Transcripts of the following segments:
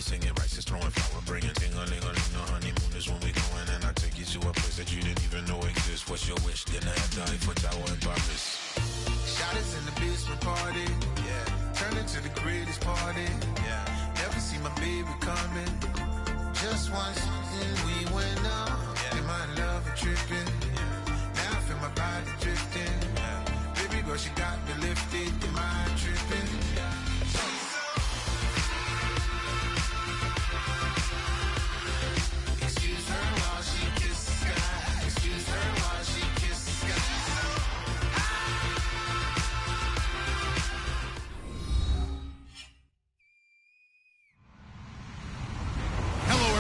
flower, singing rice is throwing flower, bringing ding-a-ling-a-ling. The honeymoon is when we going, and I take you to a place that you didn't even know exists. What's your wish? Dinner at the Eiffel Tower in Paris. Shot us in the basement party, yeah. Turned into the greatest party, yeah. Never see my baby coming. Just once, and we went up. Yeah. In my love and tripping, yeah. Now I feel my body drifting, yeah. Baby girl, she got me lifted. Am I tripping? Yeah. Excuse her while she kisses the sky. Excuse her while she kisses the sky.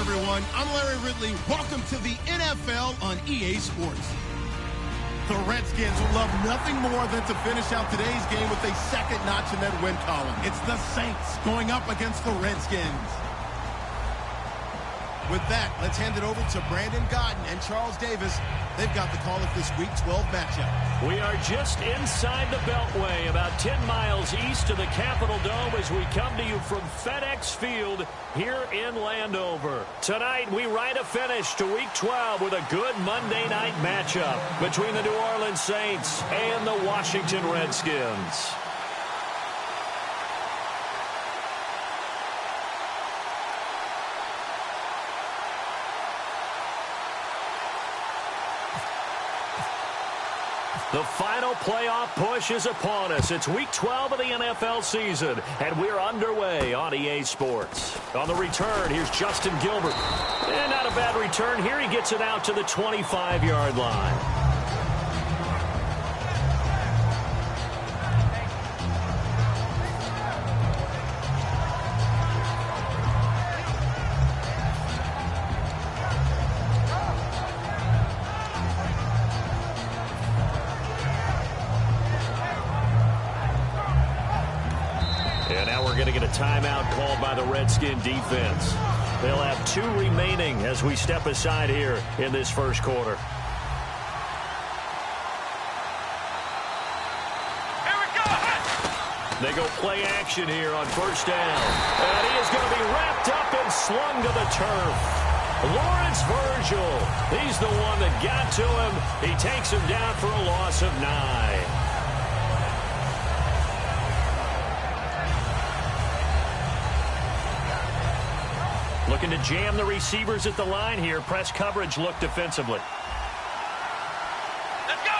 Everyone, I'm Larry Ridley. Welcome to the NFL on EA Sports. The Redskins would love nothing more than to finish out today's game with a second notch in that win column. It's the Saints going up against the Redskins. With that, let's hand it over to Brandon Godden and Charles Davis. They've got the call of this Week 12 matchup. We are just inside the Beltway, about 10 miles east of the Capitol Dome as we come to you from FedEx Field here in Landover. Tonight, we ride a finish to Week 12 with a good Monday night matchup between the New Orleans Saints and the Washington Redskins. The final playoff push is upon us. It's Week 12 of the NFL season, and we're underway on EA Sports. On the return, here's Justin Gilbert. And not a bad return here. He gets it out to the 25-yard line. Timeout called by the Redskin defense. They'll have 2 remaining as we step aside here in this first quarter. Here we go. They go play action here on first down. And he is going to be wrapped up and slung to the turf. Lawrence Virgil, he's the one that got to him. He takes him down for a loss of 9. Looking to jam the receivers at the line here. Press coverage look defensively. Let's go.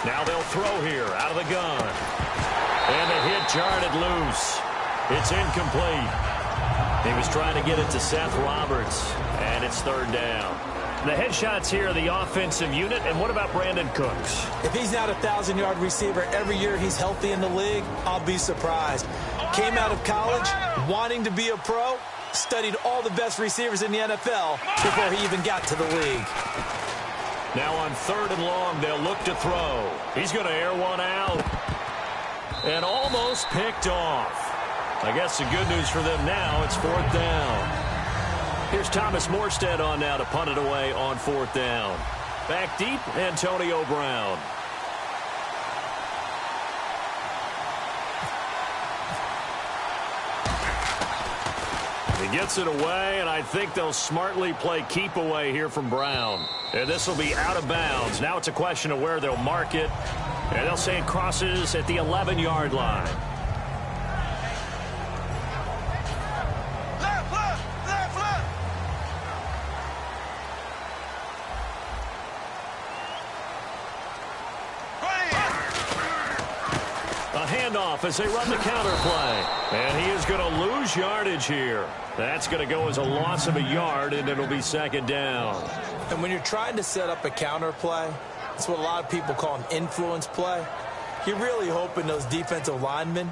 Now they'll throw here out of the gun. And the hit jarred it loose. It's incomplete. He was trying to get it to Seth Roberts. And it's third down. The headshots here are the offensive unit. And what about Brandon Cooks? If he's not a 1,000-yard receiver every year he's healthy in the league, I'll be surprised. Came out of college wanting to be a pro, studied all the best receivers in the NFL before he even got to the league. Now on third and long, they'll look to throw. He's going to air one out. And almost picked off. I guess the good news for them now, it's fourth down. Here's Thomas Morstead on now to punt it away on fourth down. Back deep, Antonio Brown. He gets it away, and I think they'll smartly play keep away here from Brown. And this will be out of bounds. Now it's a question of where they'll mark it. And they'll say it crosses at the 11-yard line. Handoff as they run the counter play. And he is going to lose yardage here. That's going to go as a loss of a yard, and it'll be second down. And when you're trying to set up a counter play, it's what a lot of people call an influence play. You're really hoping those defensive linemen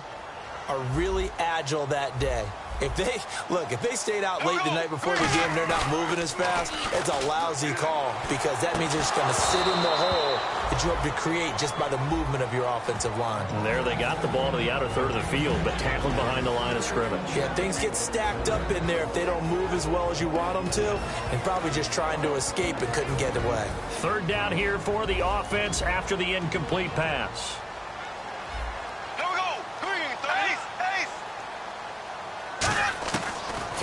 are really agile that day. If they stayed out late the night before the game, they're not moving as fast, it's a lousy call because that means they're just going to sit in the hole that you hope to create just by the movement of your offensive line. And there they got the ball to the outer third of the field, but tackled behind the line of scrimmage. Yeah, things get stacked up in there if they don't move as well as you want them to, and probably just trying to escape and couldn't get away. Third down here for the offense after the incomplete pass. Here we go. Green, ace.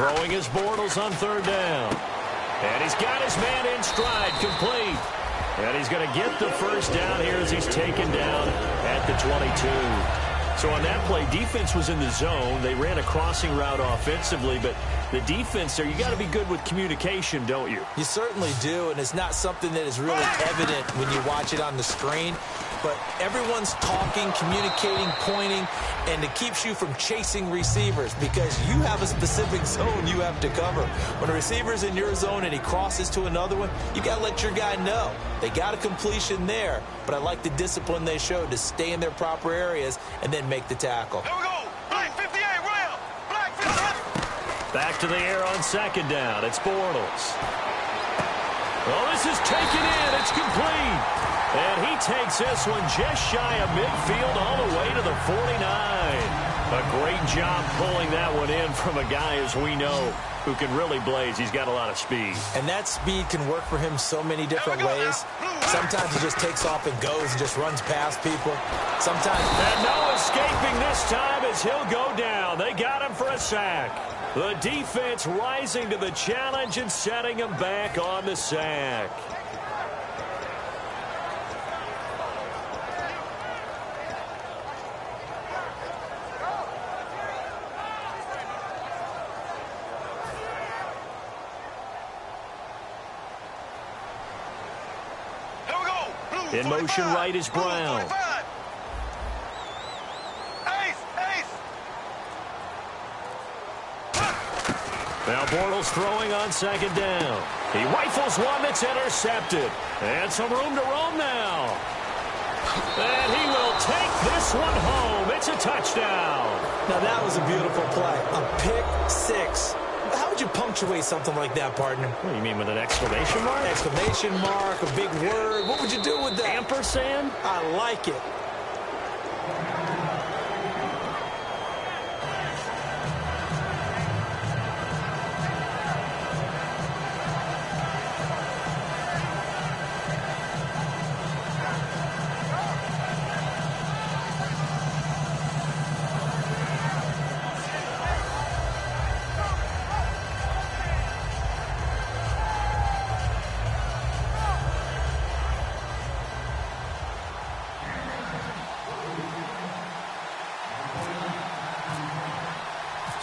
Throwing his Bortles on third down. And he's got his man in stride, complete. And he's going to get the first down here as he's taken down at the 22. So on that play, defense was in the zone. They ran a crossing route offensively, but the defense there, you got to be good with communication, don't you? You certainly do, and it's not something that is really evident when you watch it on the screen. But everyone's talking, communicating, pointing, and it keeps you from chasing receivers because you have a specific zone you have to cover. When a receiver's in your zone and he crosses to another one, you got to let your guy know. They got a completion there, but I like the discipline they showed to stay in their proper areas and then make the tackle. Here we go. Black 58, rail. Black 58. Back to the air on second down. It's Bortles. Oh, this is taken in. It's complete. And he takes this one just shy of midfield all the way to the 49. A great job pulling that one in from a guy, as we know, who can really blaze. He's got a lot of speed. And that speed can work for him so many different ways. Sometimes he just takes off and goes and just runs past people. Sometimes... And no escaping this time as he'll go down. They got him for a sack. The defense rising to the challenge and setting him back on the sack. In motion right is Brown. Now Bortles throwing on second down. He rifles one that's intercepted. And some room to roam now. And he will take this one home. It's a touchdown. Now that was a beautiful play. A pick six. How would you punctuate something like that, partner? What do you mean, with an exclamation mark? Exclamation mark, a big word. What would you do with that? Ampersand? I like it.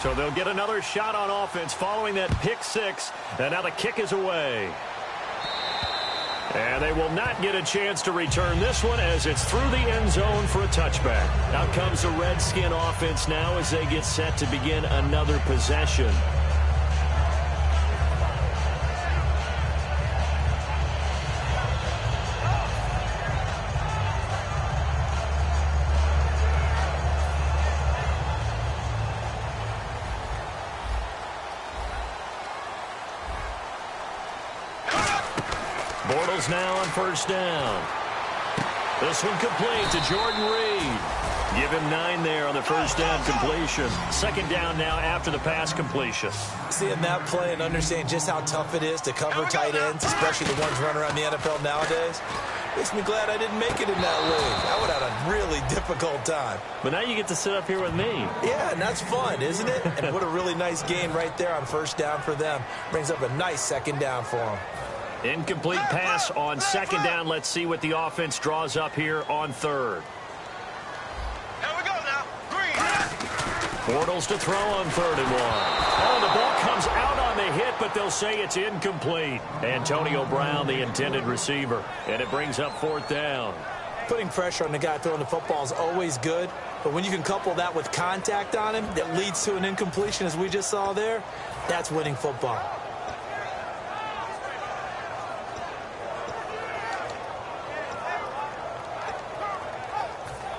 So they'll get another shot on offense following that pick six. And now the kick is away. And they will not get a chance to return this one as it's through the end zone for a touchback. Out comes the Redskin offense now as they get set to begin another possession. Bortles now on first down. This one complete to Jordan Reed. Give him 9 there on the first down completion. Second down now after the pass completion. Seeing that play and understanding just how tough it is to cover tight ends, especially the ones running around the NFL nowadays, makes me glad I didn't make it in that league. I would have had a really difficult time. But now you get to sit up here with me. Yeah, and that's fun, isn't it? And what a really nice gain right there on first down for them. Brings up a nice second down for them. Incomplete pass on second down. Let's see what the offense draws up here on third. Here we go now. Green. Bortles to throw on 3rd and 1. Oh, the ball comes out on the hit, but they'll say it's incomplete. Antonio Brown, the intended receiver. And it brings up 4th down. Putting pressure on the guy throwing the football is always good, but when you can couple that with contact on him that leads to an incompletion, as we just saw there, that's winning football.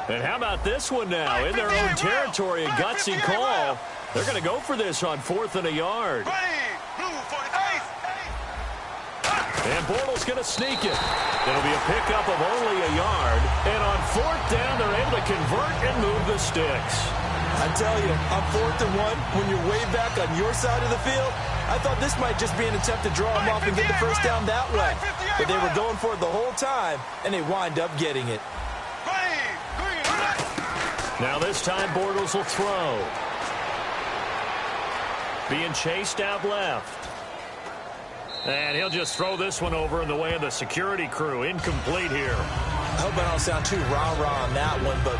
And how about this one now? In their own territory, a gutsy call. They're going to go for this on 4th and a yard. And Bortles going to sneak it. It'll be a pickup of only a yard. And on 4th down, they're able to convert and move the sticks. I tell you, on 4th and 1, when you're way back on your side of the field, I thought this might just be an attempt to draw them off and get the first down that way. But they were going for it the whole time, and they wind up getting it. Now this time Bortles will throw. being chased out left. And he'll just throw this one over in the way of the security crew. Incomplete here. I hope I don't sound too rah-rah on that one, but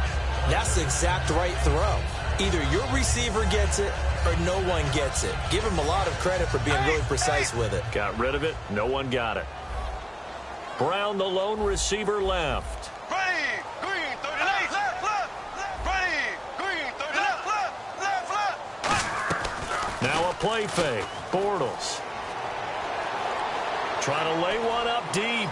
that's the exact right throw. Either your receiver gets it or no one gets it. Give him a lot of credit for being really precise with it. Got rid of it. No one got it. Brown, the lone receiver, left. Ready, green, 30 left, left. Ready, green, 30 left. Now a play fake. Bortles. Trying to lay one up deep.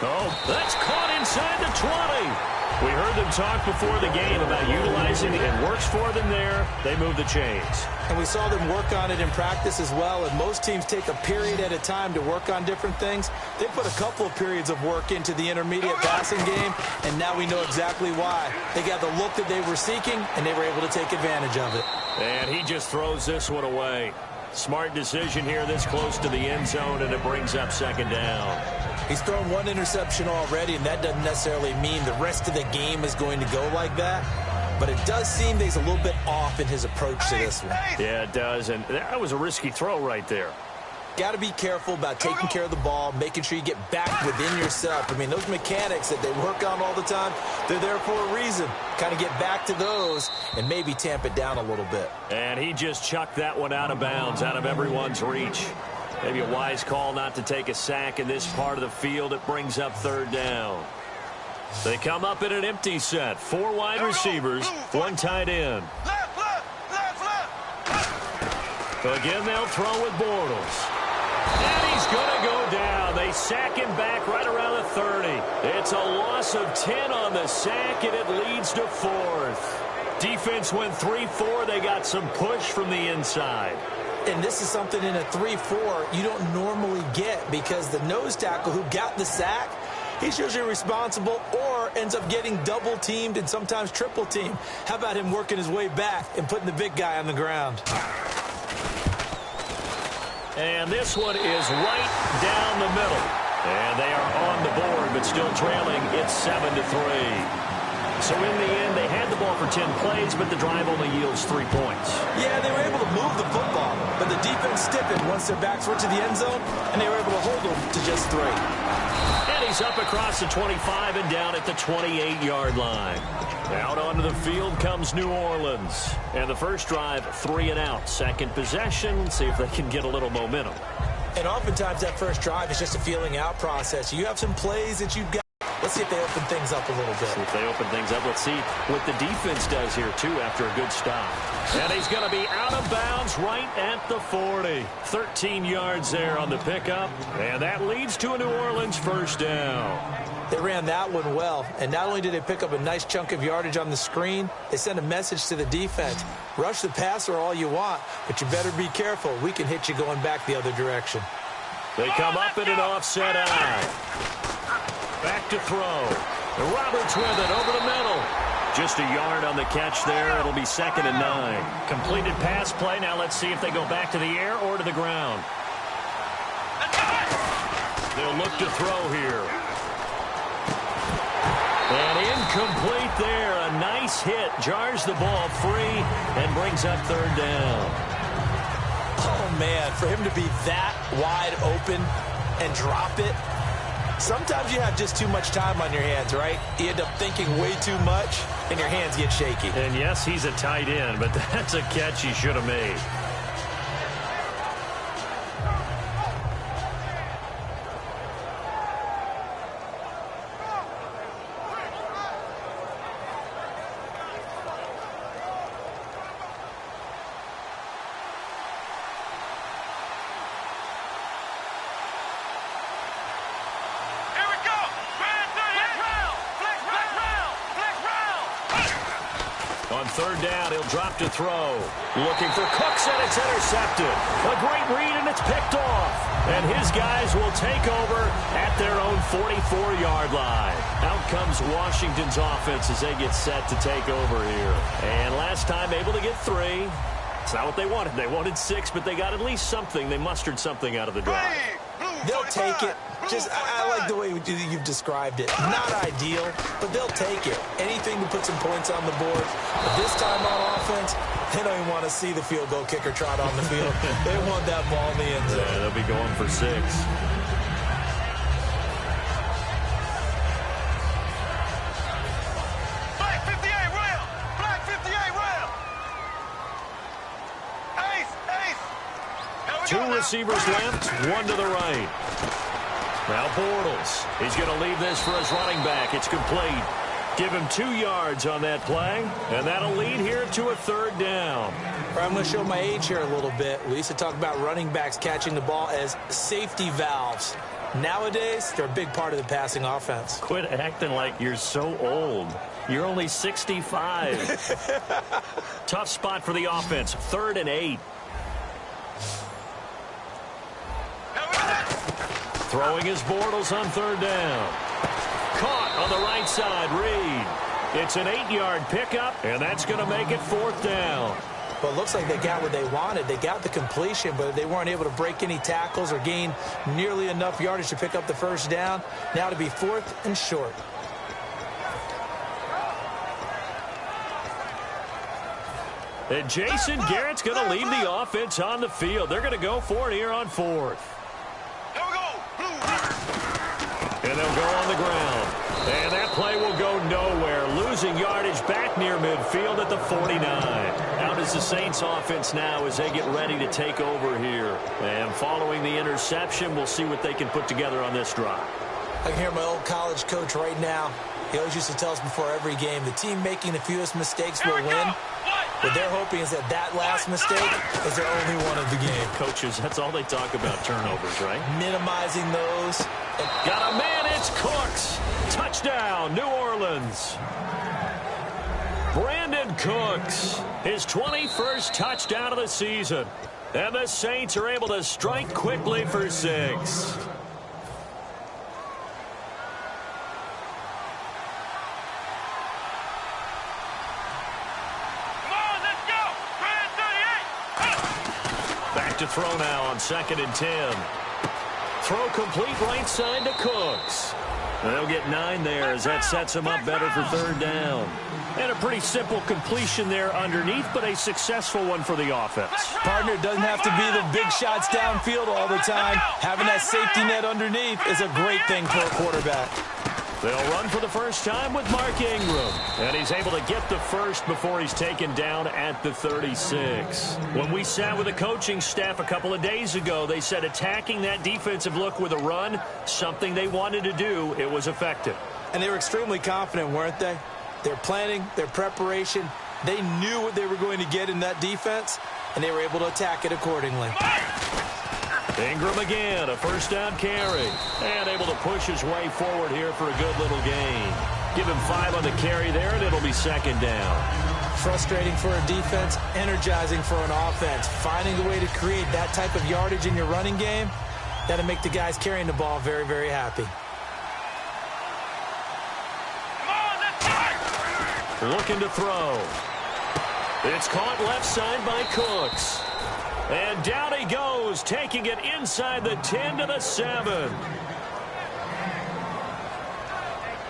Oh, that's caught inside the 20. We heard them talk before the game about utilizing it. It works for them there. They move the chains. And we saw them work on it in practice as well. And most teams take a period at a time to work on different things. They put a couple of periods of work into the intermediate passing game, and now we know exactly why. They got the look that they were seeking, and they were able to take advantage of it. And he just throws this one away. Smart decision here this close to the end zone, and it brings up second down. He's thrown one interception already, and that doesn't necessarily mean the rest of the game is going to go like that. But it does seem that he's a little bit off in his approach to this one. Yeah, it does, and that was a risky throw right there. Got to be careful about taking care of the ball, making sure you get back within yourself. I mean, those mechanics that they work on all the time, they're there for a reason. Kind of get back to those and maybe tamp it down a little bit. And he just chucked that one out of bounds, out of everyone's reach. Maybe a wise call not to take a sack in this part of the field. It brings up third down. They come up in an empty set. 4 wide receivers, 1 tight end. Again, they'll throw with Bortles. And he's going to go down. They sack him back right around the 30. It's a loss of 10 on the sack, and it leads to 4th. Defense went 3-4. They got some push from the inside. And this is something in a 3-4 you don't normally get, because the nose tackle who got the sack, he's usually responsible or ends up getting double-teamed and sometimes triple-teamed. How about him working his way back and putting the big guy on the ground? And this one is right down the middle. And they are on the board, but still trailing. It's 7-3. So in the end, they had the ball for 10 plays, but the drive only yields 3 points. Yeah, they were able to move the football, but the defense stiffened once their backs were to the end zone, and they were able to hold them to just 3. And he's up across the 25 and down at the 28-yard line. Out onto the field comes New Orleans. And the first drive, 3 and out. Second possession, see if they can get a little momentum. And oftentimes that first drive is just a feeling out process. You have some plays that you've got. Let's see if they open things up a little bit. See if they open things up. Let's see what the defense does here, too, after a good stop. And he's going to be out of bounds right at the 40. 13 yards there on the pickup. And that leads to a New Orleans first down. They ran that one well. And not only did they pick up a nice chunk of yardage on the screen, they sent a message to the defense. Rush the passer all you want, but you better be careful. We can hit you going back the other direction. They come up in an offset eye. Back to throw. And Roberts with it over the middle. Just a yard on the catch there. It'll be 2nd and 9. Completed pass play. Now let's see if they go back to the air or to the ground. They'll look to throw here. And incomplete there. A nice hit. Jars the ball free and brings up third down. Oh, man, for him to be that wide open and drop it. Sometimes you have just too much time on your hands, right? You end up thinking way too much, and your hands get shaky. And yes, he's a tight end, but that's a catch he should have made. On third down, he'll drop to throw. Looking for Cooks, and it's intercepted. A great read, and it's picked off. And his guys will take over at their own 44-yard line. Out comes Washington's offense as they get set to take over here. And last time, able to get 3. It's not what they wanted. They wanted 6, but they got at least something. They mustered something out of the drive. They'll take it. I like the way you've described it. Not ideal, but they'll take it. Anything to put some points on the board. But this time on offense, they don't even want to see the field goal kicker trot on the field. They want that ball in the end zone. Yeah, they'll be going for 6. Black 58 rail. Black 58 rail. Ace. Here we go 2 now. receivers left, 1 to the right. Now Bortles. He's going to leave this for his running back. It's complete. Give him 2 yards on that play, and that'll lead here to a 3rd down. I'm going to show my age here a little bit. We used to talk about running backs catching the ball as safety valves. Nowadays, they're a big part of the passing offense. Quit acting like you're so old. You're only 65. Tough spot for the offense. 3rd and 8. Throwing his Bortles on 3rd down. Caught on the right side, Reed. It's an 8-yard pickup, and that's going to make it 4th down. Well, it looks like they got what they wanted. They got the completion, but they weren't able to break any tackles or gain nearly enough yardage to pick up the 1st down. Now to be 4th and short. And Jason Garrett's going to leave the offense on the field. They're going to go for it here on 4th. Here we go. And they'll go on the ground. And that play will go nowhere. Losing yardage back near midfield at the 49. Out is the Saints offense now as they get ready to take over here. And following the interception, we'll see what they can put together on this drive. I can hear my old college coach right now. He always used to tell us before every game, the team making the fewest mistakes will win. What they're hoping is that last mistake is their only one of the game. Coaches, that's all they talk about, turnovers, right? Minimizing those. Got a man, it's Cooks. Touchdown, New Orleans. Brandon Cooks, his 21st touchdown of the season. And the Saints are able to strike quickly for 6. To throw now on 2nd and 10. Throw complete right side to Cooks. They'll get 9 there as that sets him up better for 3rd down. And a pretty simple completion there underneath, but a successful one for the offense. Partner, doesn't have to be the big shots downfield all the time. Having that safety net underneath is a great thing for a quarterback. They'll run for the first time with Mark Ingram. And he's able to get the first before he's taken down at the 36. When we sat with the coaching staff a couple of days ago, they said attacking that defensive look with a run, something they wanted to do, it was effective. And they were extremely confident, weren't they? Their planning, their preparation, they knew what they were going to get in that defense, and they were able to attack it accordingly. Ingram again, a 1st down carry. And able to push his way forward here for a good little gain. Give him 5 on the carry there, and it'll be 2nd down. Frustrating for a defense, energizing for an offense. Finding a way to create that type of yardage in your running game, that'll make the guys carrying the ball very, very happy. Looking to throw. It's caught left side by Cooks. And down he goes, taking it inside the 10 to the 7.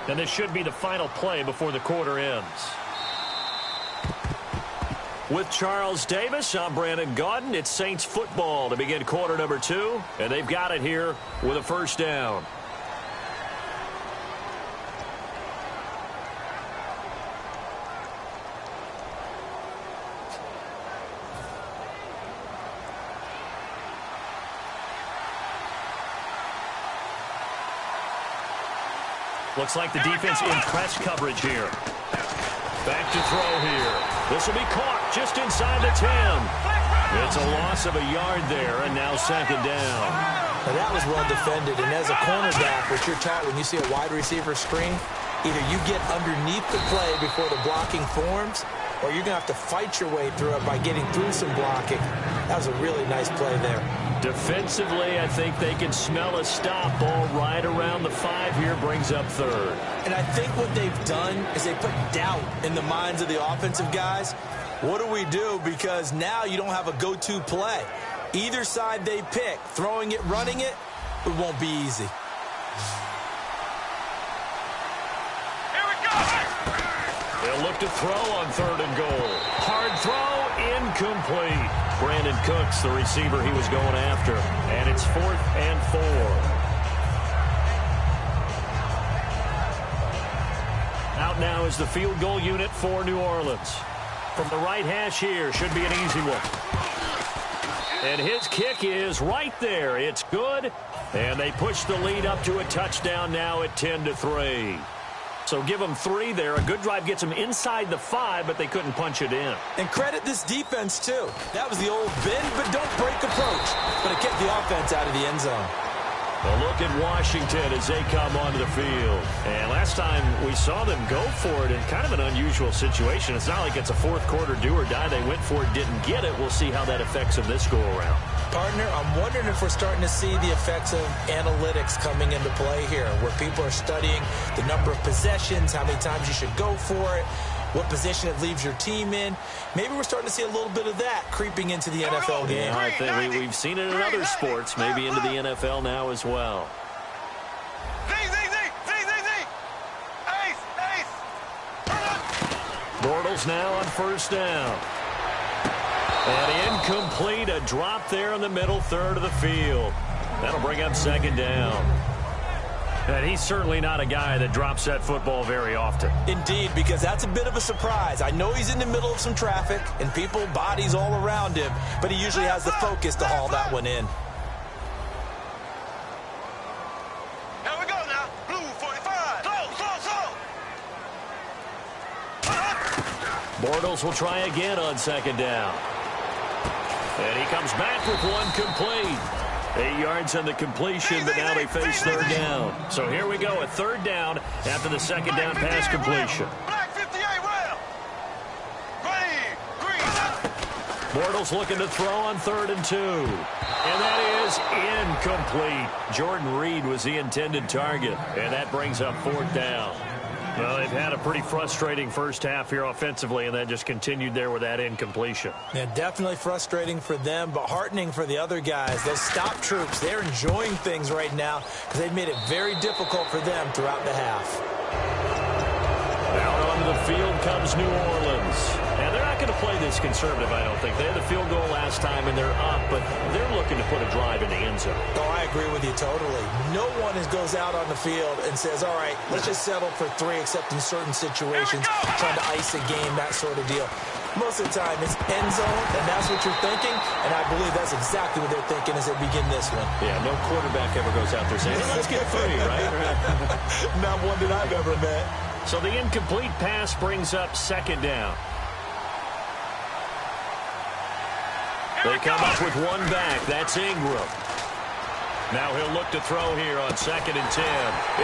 And this should be the final play before the quarter ends. With Charles Davis, I'm Brandon Gaudin. It's Saints football to begin quarter number 2. And they've got it here with a 1st down. Looks like the defense in press coverage here. Back to throw here. This will be caught just inside the 10. It's a loss of a yard there, and now 2nd down. Now that was well defended, and as a cornerback, what you're taught when you see a wide receiver screen, either you get underneath the play before the blocking forms, or you're going to have to fight your way through it by getting through some blocking. That was a really nice play there. Defensively, I think they can smell a stop. Ball right around the 5 here, brings up 3rd. And I think what they've done is they put doubt in the minds of the offensive guys. What do we do? Because now you don't have a go-to play. Either side they pick, throwing it, running it, it won't be easy. They'll look to throw on 3rd and goal. Hard throw, incomplete. Brandon Cooks, the receiver he was going after. And it's 4th and 4. Out now is the field goal unit for New Orleans. From the right hash here, should be an easy one. And his kick is right there. It's good. And they push the lead up to a touchdown now at 10-3. So give them 3 there. A good drive gets them inside the 5, but they couldn't punch it in. And credit this defense, too. That was the old bend but don't break approach. But it kept the offense out of the end zone. A look at Washington as they come onto the field. And last time we saw them go for it in kind of an unusual situation. It's not like it's a fourth quarter do or die. They went for it, didn't get it. We'll see how that affects them this go-around. Partner, I'm wondering if we're starting to see the effects of analytics coming into play here, where people are studying the number of possessions, how many times you should go for it, what position it leaves your team in. Maybe we're starting to see a little bit of that creeping into the NFL game. Yeah, I think we've seen it in other sports, maybe into the NFL now as well. Bortles now on 1st down. And incomplete, a drop there in the middle third of the field. That'll bring up 2nd down. And he's certainly not a guy that drops that football very often. Indeed, because that's a bit of a surprise. I know he's in the middle of some traffic and people, bodies all around him, but he usually has the focus to haul that one in. Here we go now. Blue 45. Slow. Bortles will try again on 2nd down. And he comes back with one complete. 8 yards on the completion, but now they face 3rd down. So here we go, a 3rd down after the 2nd down pass completion. Black 58 well. Green. Bortles looking to throw on 3rd and 2. And that is incomplete. Jordan Reed was the intended target, and that brings up 4th down. Well, they've had a pretty frustrating first half here offensively, and that just continued there with that incompletion. Yeah, definitely frustrating for them, but heartening for the other guys. Those stop troops, they're enjoying things right now because they've made it very difficult for them throughout the half. Out onto the field comes New Orleans. And they're not going to play this conservative, I don't think. They had the field goal last time, and they're up, but they're looking to put a drive in the end zone. Oh, I agree with you totally. No one goes out on the field and says, all right, let's just settle for 3, except in certain situations, trying to ice a game, that sort of deal. Most of the time, it's end zone, and that's what you're thinking, and I believe that's exactly what they're thinking as they begin this one. Yeah, no quarterback ever goes out there saying, hey, let's get 3, right? Not one that I've ever met. So the incomplete pass brings up 2nd down. They come up with one back. That's Ingram. Now he'll look to throw here on 2nd and 10.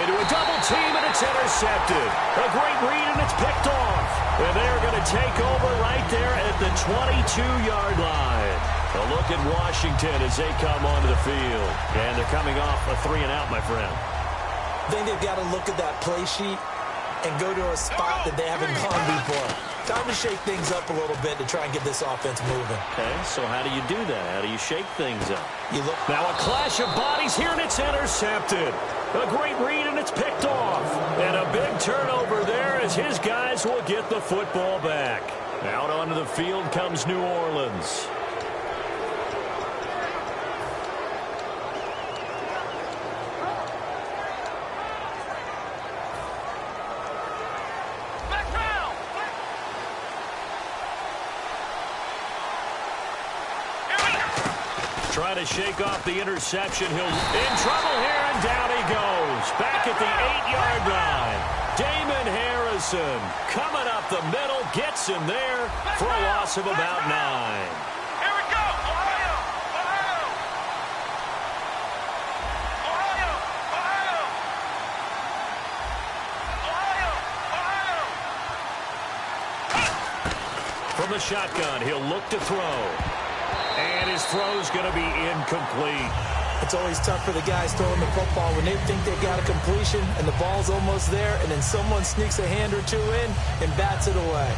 Into a double team, and it's intercepted. A great read, and it's picked off. And they're going to take over right there at the 22-yard line. A look at Washington as they come onto the field. And they're coming off a 3-and-out, my friend. I think they've got to look at that play sheet and go to a spot that they haven't gone before. Time to shake things up a little bit to try and get this offense moving. Okay, so how do you do that? How do you shake things up? You look. Now a clash of bodies here, and it's intercepted. A great read, and it's picked off. And a big turnover there as his guys will get the football back. Out onto the field comes New Orleans. Trying to shake off the interception. He'll in trouble here, and down he goes. Back at the 8-yard line. Damon Harrison coming up the middle, gets him there for a loss of about 9. Here we go. Ohio. From the shotgun, he'll look to throw. And his throw's going to be incomplete. It's always tough for the guys throwing the football when they think they've got a completion and the ball's almost there, and then someone sneaks a hand or two in and bats it away.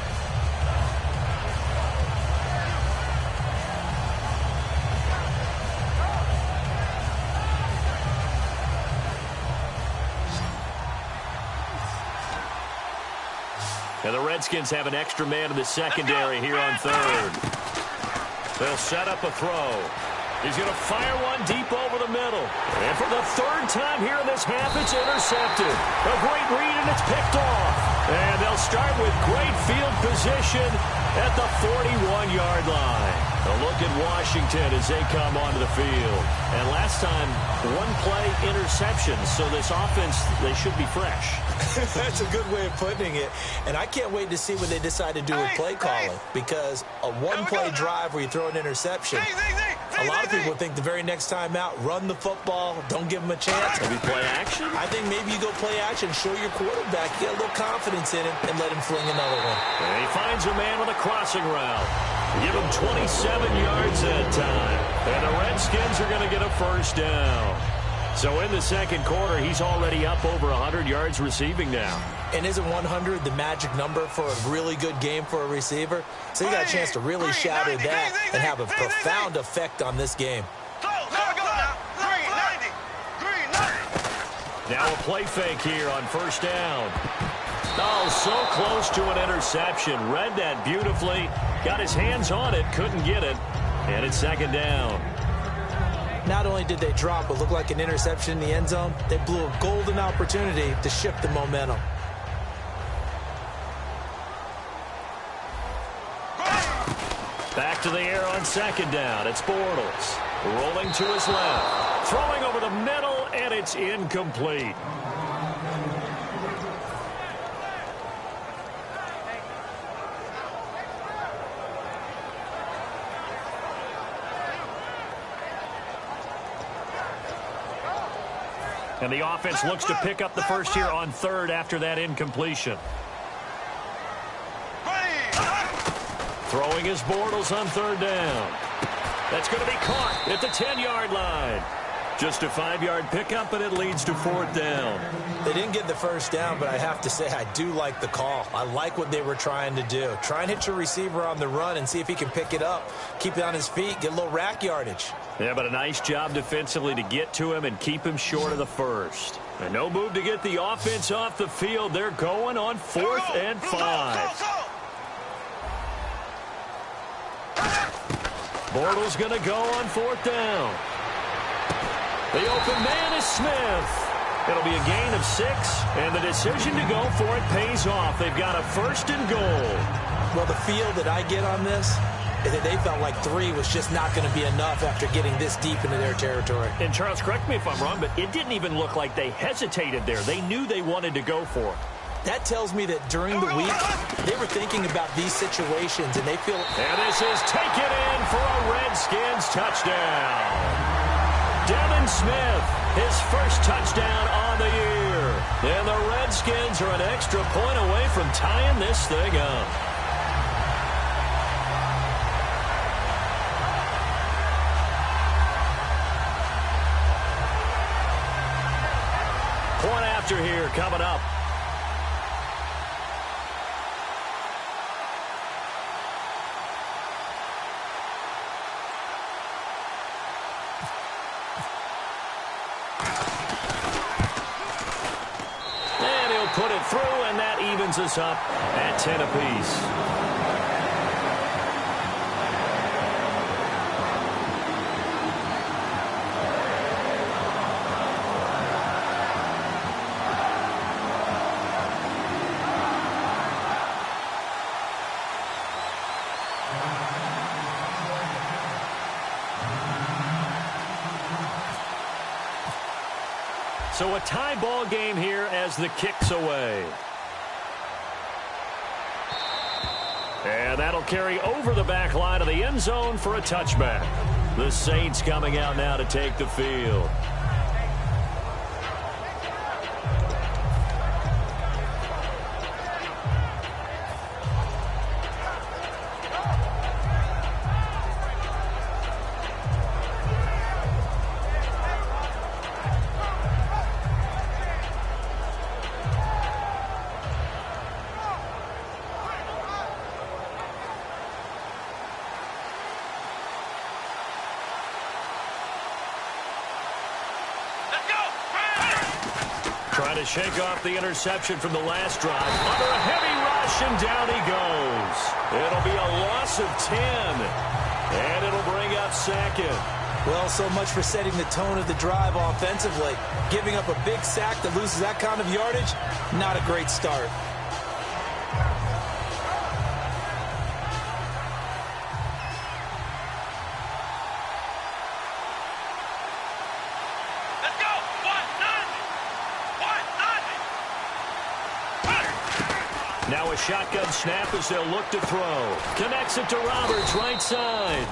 And the Redskins have an extra man in the secondary here on third. They'll set up a throw. He's going to fire one deep over the middle. And for the third time here in this half, it's intercepted. A great read, and it's picked off. And they'll start with great field position at the 41-yard line. A look at Washington as they come onto the field. And last time, one-play interception. So this offense, they should be fresh. That's a good way of putting it. And I can't wait to see what they decide to do with play calling. Because a one-play drive where you throw an interception, a lot of people think the very next time out, run the football, don't give them a chance. Maybe play action? I think maybe you go play action, show your quarterback, get a little confidence in it, and let him fling another one. And he finds a man with a crossing route. Give him 27 yards that time. And the Redskins are going to get a first down. So in the second quarter, he's already up over 100 yards receiving now. And isn't 100 the magic number for a really good game for a receiver? So you got a chance to really shatter that and have a profound effect on this game. Now a play fake here on first down. Oh, so close to an interception. Read that beautifully. Got his hands on it, couldn't get it. And it's second down. Not only did they drop what looked like an interception in the end zone, they blew a golden opportunity to shift the momentum. Back to the air on second down. It's Bortles. Rolling to his left. Throwing over the middle, and it's incomplete. And the offense looks to pick up the first here on third after that incompletion. Throwing his Bortles on third down. That's going to be caught at the 10-yard line. Just a 5-yard pickup, and it leads to fourth down. They didn't get the first down, but I have to say I do like the call. I like what they were trying to do. Try and hit your receiver on the run and see if he can pick it up. Keep it on his feet, get a little rack yardage. Yeah, but a nice job defensively to get to him and keep him short of the first. And no move to get the offense off the field. They're going on 4th and 5. Bortles going to go on 4th down. The open man is Smith. It'll be a gain of 6, and the decision to go for it pays off. They've got a 1st and goal. Well, the feel that I get on this is that they felt like 3 was just not going to be enough after getting this deep into their territory. And Charles, correct me if I'm wrong, but it didn't even look like they hesitated there. They knew they wanted to go for it. That tells me that during the week, they were thinking about these situations, and they feel... And this is taken in for a Redskins touchdown. Devin Smith, his first touchdown on the year. And the Redskins are an extra point away from tying this thing up. Point after here coming up. Put it through, and that evens us up at 10 apiece. So a tie ball game here as the kick's away. And that'll carry over the back line of the end zone for a touchback. The Saints coming out now to take the field. Trying to shake off the interception from the last drive. Under a heavy rush, rushing down he goes. It'll be a loss of 10. And it'll bring up second. Well, so much for setting the tone of the drive offensively. Giving up a big sack that loses that kind of yardage, not a great start. Now a shotgun snap as they'll look to throw. Connects it to Roberts, right side.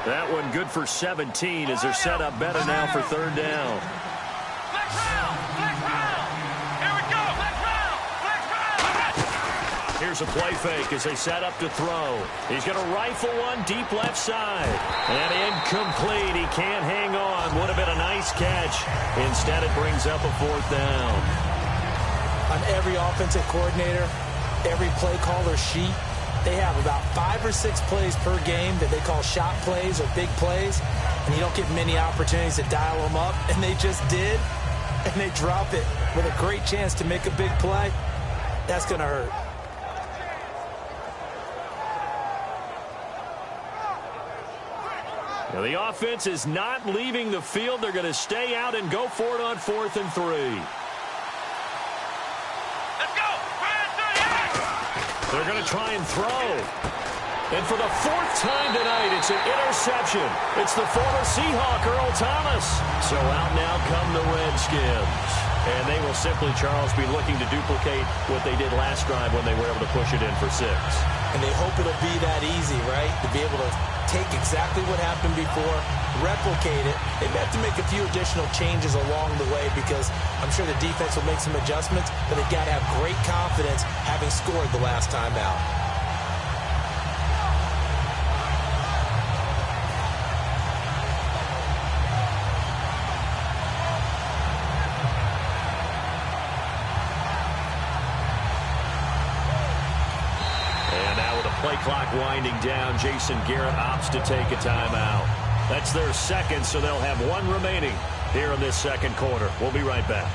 That one good for 17 as they're set up better now for third down. Flex round! Flex round! Here we go! Flex round! Flex round! Here's a play fake as they set up to throw. He's going to rifle one deep left side. And incomplete. He can't hang on. Would have been a nice catch. Instead, it brings up a fourth down. On every offensive coordinator, every play caller sheet, they have about 5 or 6 plays per game that they call shot plays or big plays, and you don't get many opportunities to dial them up, and they just did, and they drop it with a great chance to make a big play. That's going to hurt. Now the offense is not leaving the field. They're going to stay out and go for it on 4th and 3. They're going to try and throw. And for the 4th time tonight, it's an interception. It's the former Seahawk, Earl Thomas. So out now come the Redskins. And they will simply, Charles, be looking to duplicate what they did last drive when they were able to push it in for 6. And they hope it'll be that easy, right? To be able to take exactly what happened before, replicate it. They may have to make a few additional changes along the way because I'm sure the defense will make some adjustments, but they've got to have great confidence having scored the last time out. Play clock winding down. Jason Garrett opts to take a timeout. That's their second, so they'll have 1 remaining here in this second quarter. We'll be right back.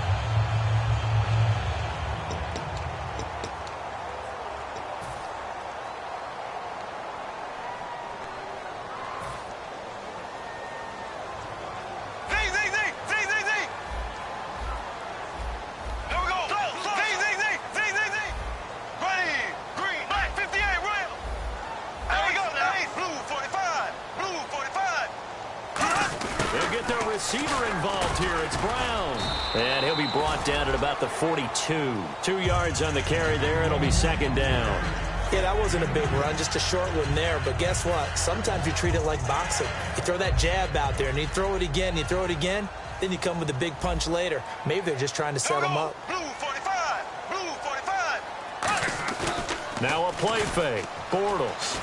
Receiver involved here. It's Brown. And he'll be brought down at about the 42. 2 yards on the carry there. It'll be 2nd down. Yeah, that wasn't a big run, just a short one there. But guess what? Sometimes you treat it like boxing. You throw that jab out there, and you throw it again, you throw it again, then you come with a big punch later. Maybe they're just trying to set him up. Blue 45. Blue 45. Now a play fake. Bortles.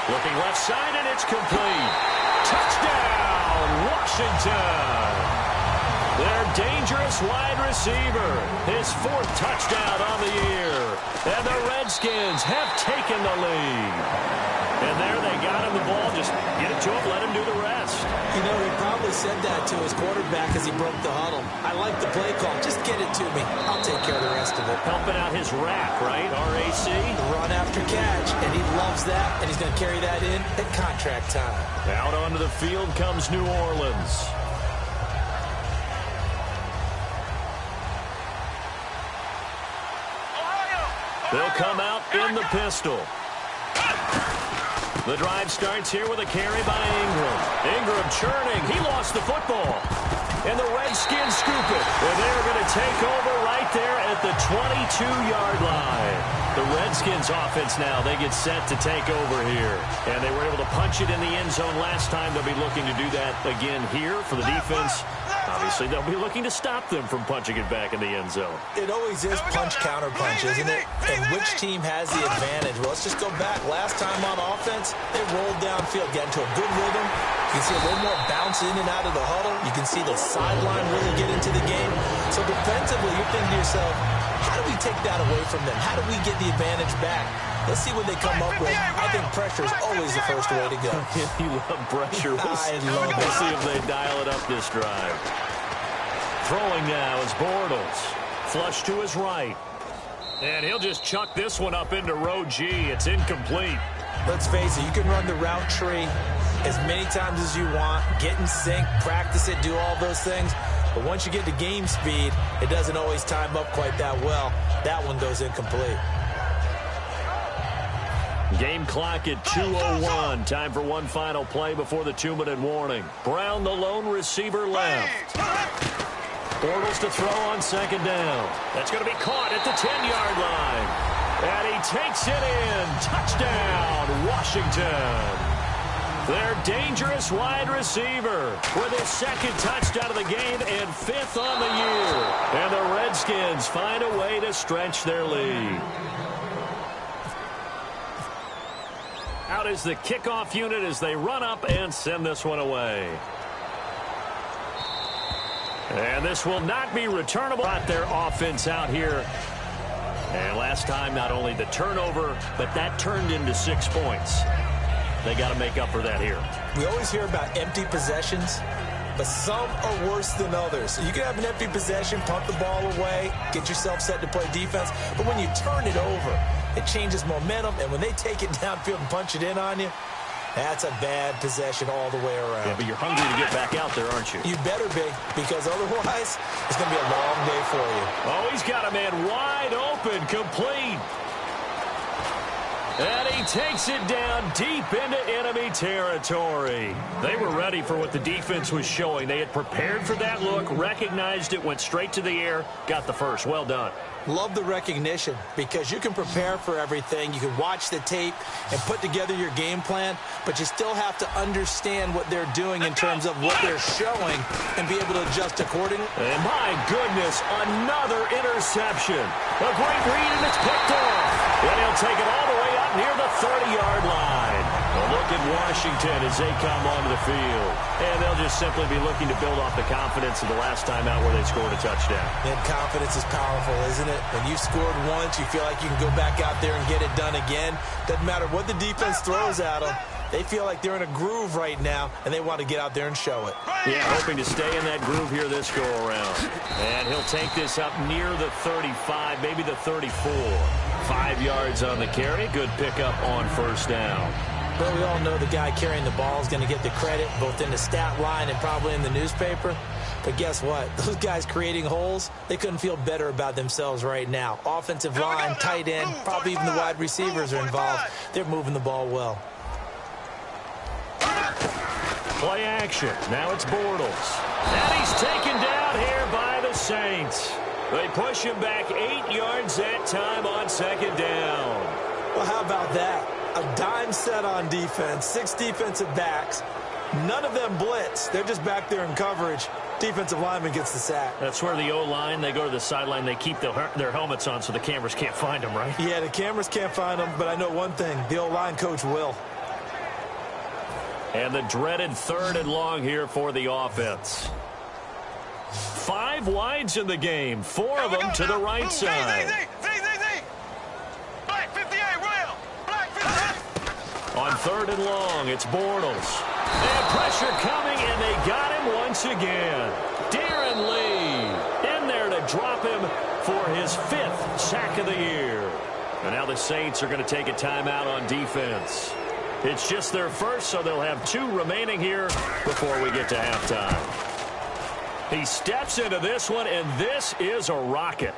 Looking left side, and it's complete. Touchdown, Washington. Their dangerous wide receiver. His 4th touchdown on the year. And the Redskins have taken the lead. And there they got him the ball. Just get it to him, let him do the rest. You know, he probably said that to his quarterback as he broke the huddle. I like the play call. Just get it to me. I'll take care of the rest of it. Helping out his rack, right? RAC. Run after catch. And he loves that. And he's going to carry that in at contract time. Out onto the field comes New Orleans. They'll come out in the pistol. The drive starts here with a carry by Ingram. Ingram churning. He lost the football. And the Redskins scoop it. And they're going to take over right there at the 22-yard line. The Redskins offense now, they get set to take over here. And they were able to punch it in the end zone last time. They'll be looking to do that again here for the defense. Obviously, they'll be looking to stop them from punching it back in the end zone. It always is punch-counter-punch, isn't it? And which team has the advantage? Well, let's just go back. Last time on offense, they rolled downfield, got into a good rhythm. You can see a little more bounce in and out of the huddle. You can see the sideline really get into the game. So defensively, you're thinking to yourself, how do we take that away from them? How do we get the advantage back? Let's see what they come up with. I think pressure is always the first way to go. You love pressure. We'll see if they dial it up this drive. Throwing now is Bortles. Flush to his right. And he'll just chuck this one up into row G. It's incomplete. Let's face it, you can run the route tree as many times as you want, get in sync, practice it, do all those things. But once you get to game speed, it doesn't always time up quite that well. That one goes incomplete. Game clock at 2:01. Time for one final play before the 2-minute warning. Brown, the lone receiver, left. Bortles to throw on second down. That's going to be caught at the 10-yard line. And he takes it in. Touchdown, Washington. Their dangerous wide receiver with his second touchdown of the game and 5th on the year. And the Redskins find a way to stretch their lead. Out is the kickoff unit as they run up and send this one away. And this will not be returnable. Got their offense out here. And last time, not only the turnover, but that turned into 6 points. They got to make up for that here. We always hear about empty possessions, but some are worse than others. You can have an empty possession, punt the ball away, get yourself set to play defense, but when you turn it over, it changes momentum, and when they take it downfield and punch it in on you, that's a bad possession all the way around. Yeah, but you're hungry to get back out there, aren't you? You better be, because otherwise, it's going to be a long day for you. Oh, he's got a man wide open, complete. And he takes it down deep into enemy territory. They were ready for what the defense was showing. They had prepared for that look, recognized it, went straight to the air, got the first. Well done. Love the recognition, because you can prepare for everything. You can watch the tape and put together your game plan, but you still have to understand what they're doing in terms of what they're showing and be able to adjust accordingly. And my goodness, another interception. A great read, and it's picked off. And he'll take it all the way up near the 30-yard line. A look at Washington as they come onto the field. And they'll just simply be looking to build off the confidence of the last time out where they scored a touchdown. And confidence is powerful, isn't it? When you scored once, you feel like you can go back out there and get it done again. Doesn't matter what the defense throws at them. They feel like they're in a groove right now, and they want to get out there and show it. Yeah, hoping to stay in that groove here this go-around. And he'll take this up near the 35, maybe the 34. 5 yards on the carry. Good pickup on first down. Well, we all know the guy carrying the ball is going to get the credit, both in the stat line and probably in the newspaper. But guess what? Those guys creating holes, they couldn't feel better about themselves right now. Offensive line, tight end, probably even the wide receivers are involved. They're moving the ball well. Play action. Now it's Bortles. And he's taken down here by the Saints. They push him back 8 yards that time on second down. Well, how about that? A dime set on defense, 6 defensive backs. None of them blitz. They're just back there in coverage. Defensive lineman gets the sack. That's where the O-line, they go to the sideline, they keep their helmets on so the cameras can't find them, right? Yeah, the cameras can't find them, but I know one thing. The O-line coach will. And the dreaded 3rd and long here for the offense. 5 wides in the game, 4 of them to the right side. Black 58, Will. Black 58. On 3rd and long, it's Bortles. And pressure coming, and they got him once again. Darren Lee in there to drop him for his 5th sack of the year. And now the Saints are going to take a timeout on defense. It's just their first, so they'll have 2 remaining here before we get to halftime. He steps into this one, and this is a rocket.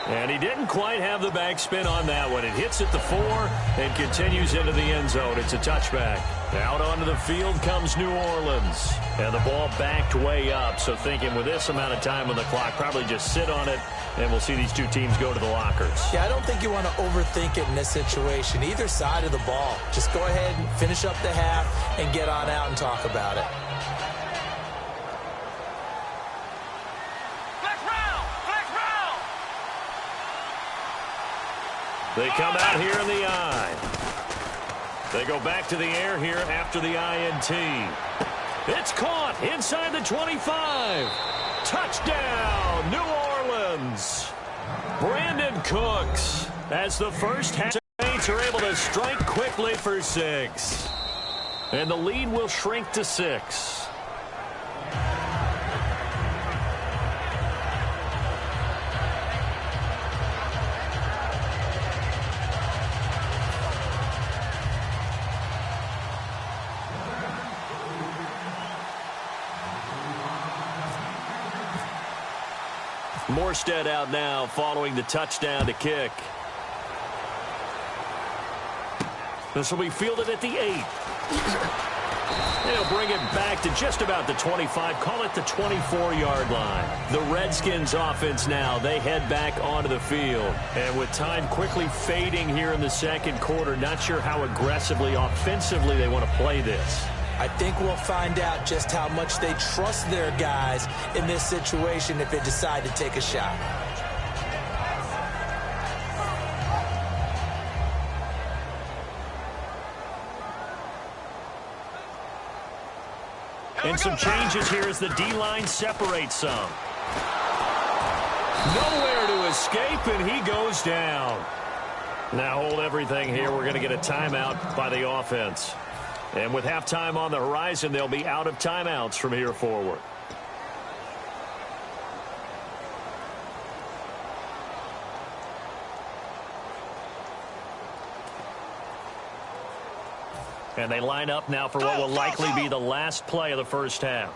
And he didn't quite have the backspin on that one. It hits at the 4 and continues into the end zone. It's a touchback. Out onto the field comes New Orleans. And the ball backed way up. So thinking with this amount of time on the clock, probably just sit on it, and we'll see these 2 teams go to the lockers. Yeah, I don't think you want to overthink it in this situation. Either side of the ball. Just go ahead and finish up the half and get on out and talk about it. They come out here in the I. They go back to the air here after the INT. It's caught inside the 25. Touchdown, New Orleans. Brandon Cooks, as the first half, Saints are able to strike quickly for 6. And the lead will shrink to 6. Morstead out now following the touchdown to kick. This will be fielded at the 8. They'll bring it back to just about the 25, call it the 24-yard line. The Redskins offense now, they head back onto the field. And with time quickly fading here in the second quarter, not sure how aggressively, offensively they want to play this. I think we'll find out just how much they trust their guys in this situation if they decide to take a shot. And some changes here as the D-line separates some. Nowhere to escape, and he goes down. Now hold everything here. We're going to get a timeout by the offense. And with halftime on the horizon, they'll be out of timeouts from here forward. And they line up now for what will likely be the last play of the first half.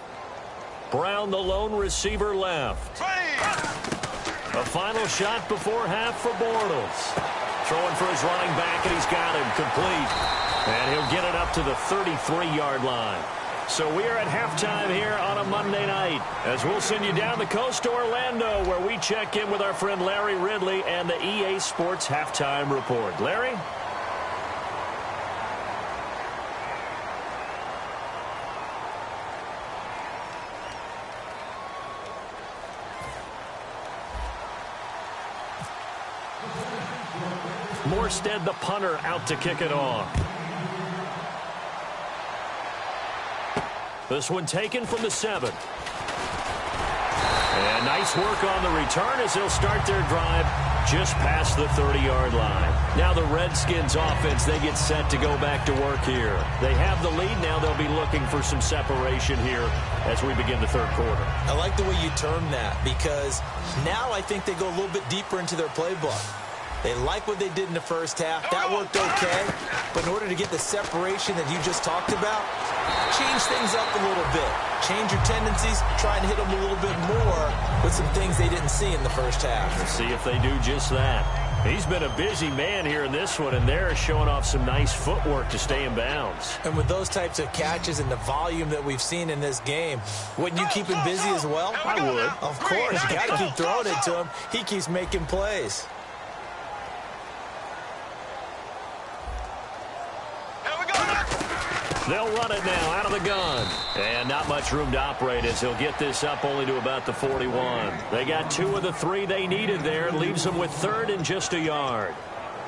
Brown, the lone receiver, left. A final shot before half for Bortles. Throwing for his running back, and he's got him complete. And he'll get it up to the 33-yard line. So we are at halftime here on a Monday night, as we'll send you down the coast to Orlando, where we check in with our friend Larry Ridley and the EA Sports Halftime Report. Larry? Morstead, the punter, out to kick it off. This one taken from the 7. And nice work on the return as they'll start their drive just past the 30-yard line. Now the Redskins offense, they get set to go back to work here. They have the lead now. They'll be looking for some separation here as we begin the third quarter. I like the way you term that, because now I think they go a little bit deeper into their playbook. They like what they did in the first half. That worked okay. But in order to get the separation that you just talked about, change things up a little bit. Change your tendencies. Try and hit them a little bit more with some things they didn't see in the first half. Let's see if they do just that. He's been a busy man here in this one, and they're showing off some nice footwork to stay in bounds. And with those types of catches and the volume that we've seen in this game, wouldn't you keep him busy as well? I would. Of course. You got to keep throwing it to him. He keeps making plays. They'll run it now out of the gun. And not much room to operate as he'll get this up only to about the 41. They got 2 of the 3 they needed there. Leaves them with 3rd and just a yard.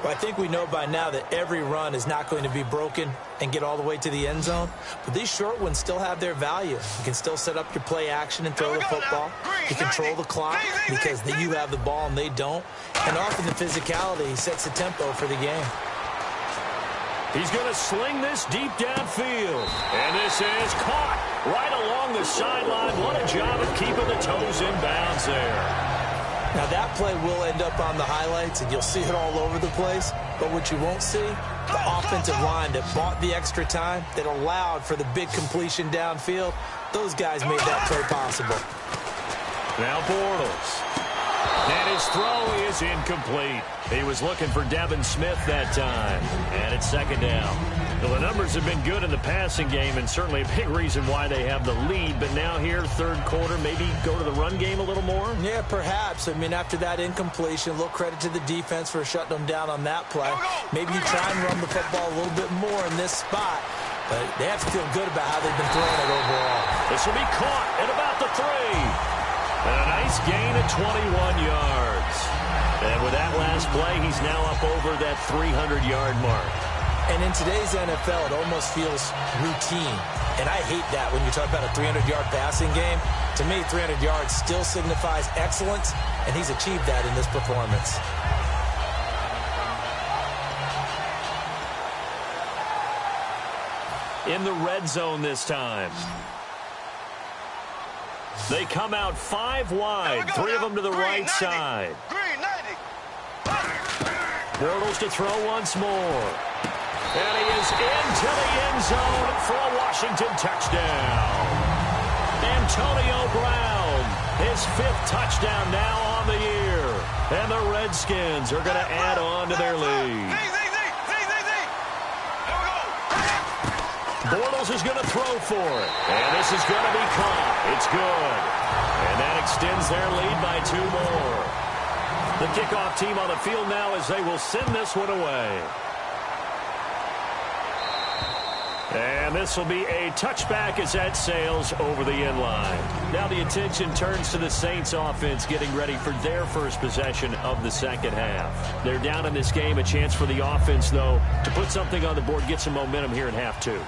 Well, I think we know by now that every run is not going to be broken and get all the way to the end zone. But these short ones still have their value. You can still set up your play action and throw the football. You control the clock because you have the ball and they don't. And often the physicality sets the tempo for the game. He's going to sling this deep downfield. And this is caught right along the sideline. What a job of keeping the toes in bounds there. Now that play will end up on the highlights, and you'll see it all over the place. But what you won't see, the offensive line that bought the extra time, that allowed for the big completion downfield, those guys made that play possible. Now Bortles. And his throw is incomplete. He was looking for Devin Smith that time. And it's second down. Well, the numbers have been good in the passing game, and certainly a big reason why they have the lead. But now here, third quarter, maybe go to the run game a little more? Yeah, perhaps. I mean, after that incompletion, a little credit to the defense for shutting them down on that play. Maybe you try and run the football a little bit more in this spot. But they have to feel good about how they've been throwing it overall. This will be caught at about the 3. And a nice gain of 21 yards. And with that last play, he's now up over that 300-yard mark. And in today's NFL, it almost feels routine. And I hate that when you talk about a 300-yard passing game. To me, 300 yards still signifies excellence, and he's achieved that in this performance. In the red zone this time. They come out 5 wide, 3 of them to the right side. Bortles to throw once more. And he is into the end zone for a Washington touchdown. Antonio Brown His 5th touchdown now on the year. And the Redskins are going to add on to their lead. Bortles is going to throw for it. And this is going to be caught. It's good. And that extends their lead by 2 more. The kickoff team on the field now as they will send this one away. And this will be a touchback as that sails over the end line. Now the attention turns to the Saints offense getting ready for their first possession of the second half. They're down in this game. A chance for the offense, though, to put something on the board, get some momentum here in half 2.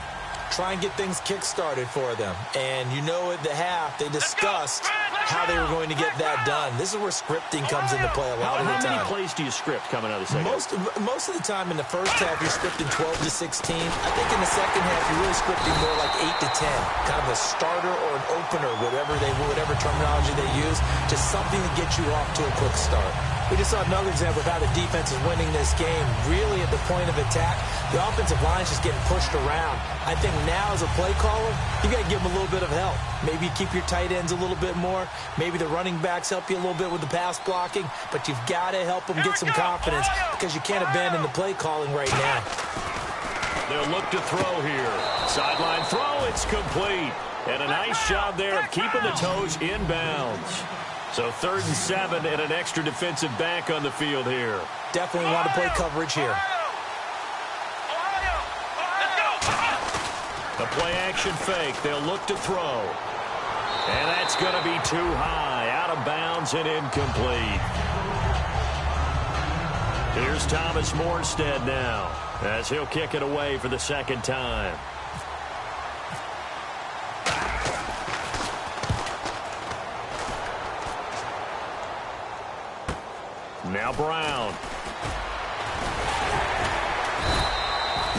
Try and get things kick-started for them. And you know at the half, they discussed how they were going to get that done. This is where scripting comes into play a lot of the time. How many plays do you script coming out of the second half? Most of the time in the first half, you're scripting 12 to 16. I think in the second half, you're really scripting more like 8 to 10. Kind of a starter or an opener, whatever terminology they use, just something to get you off to a quick start. We just saw another example of how the defense is winning this game. Really at the point of attack, the offensive line is just getting pushed around. I think now as a play caller, you got to give them a little bit of help. Maybe keep your tight ends a little bit more. Maybe the running backs help you a little bit with the pass blocking. But you've got to help them get some confidence because you can't abandon the play calling right now. They'll look to throw here. Sideline throw, it's complete. And a nice job there of keeping the toes in bounds. So 3rd and 7 and an extra defensive back on the field here. Definitely want to play coverage here. The play-action fake. They'll look to throw. And that's going to be too high. Out of bounds and incomplete. Here's Thomas Morstead now as he'll kick it away for the 2nd time. Now Brown.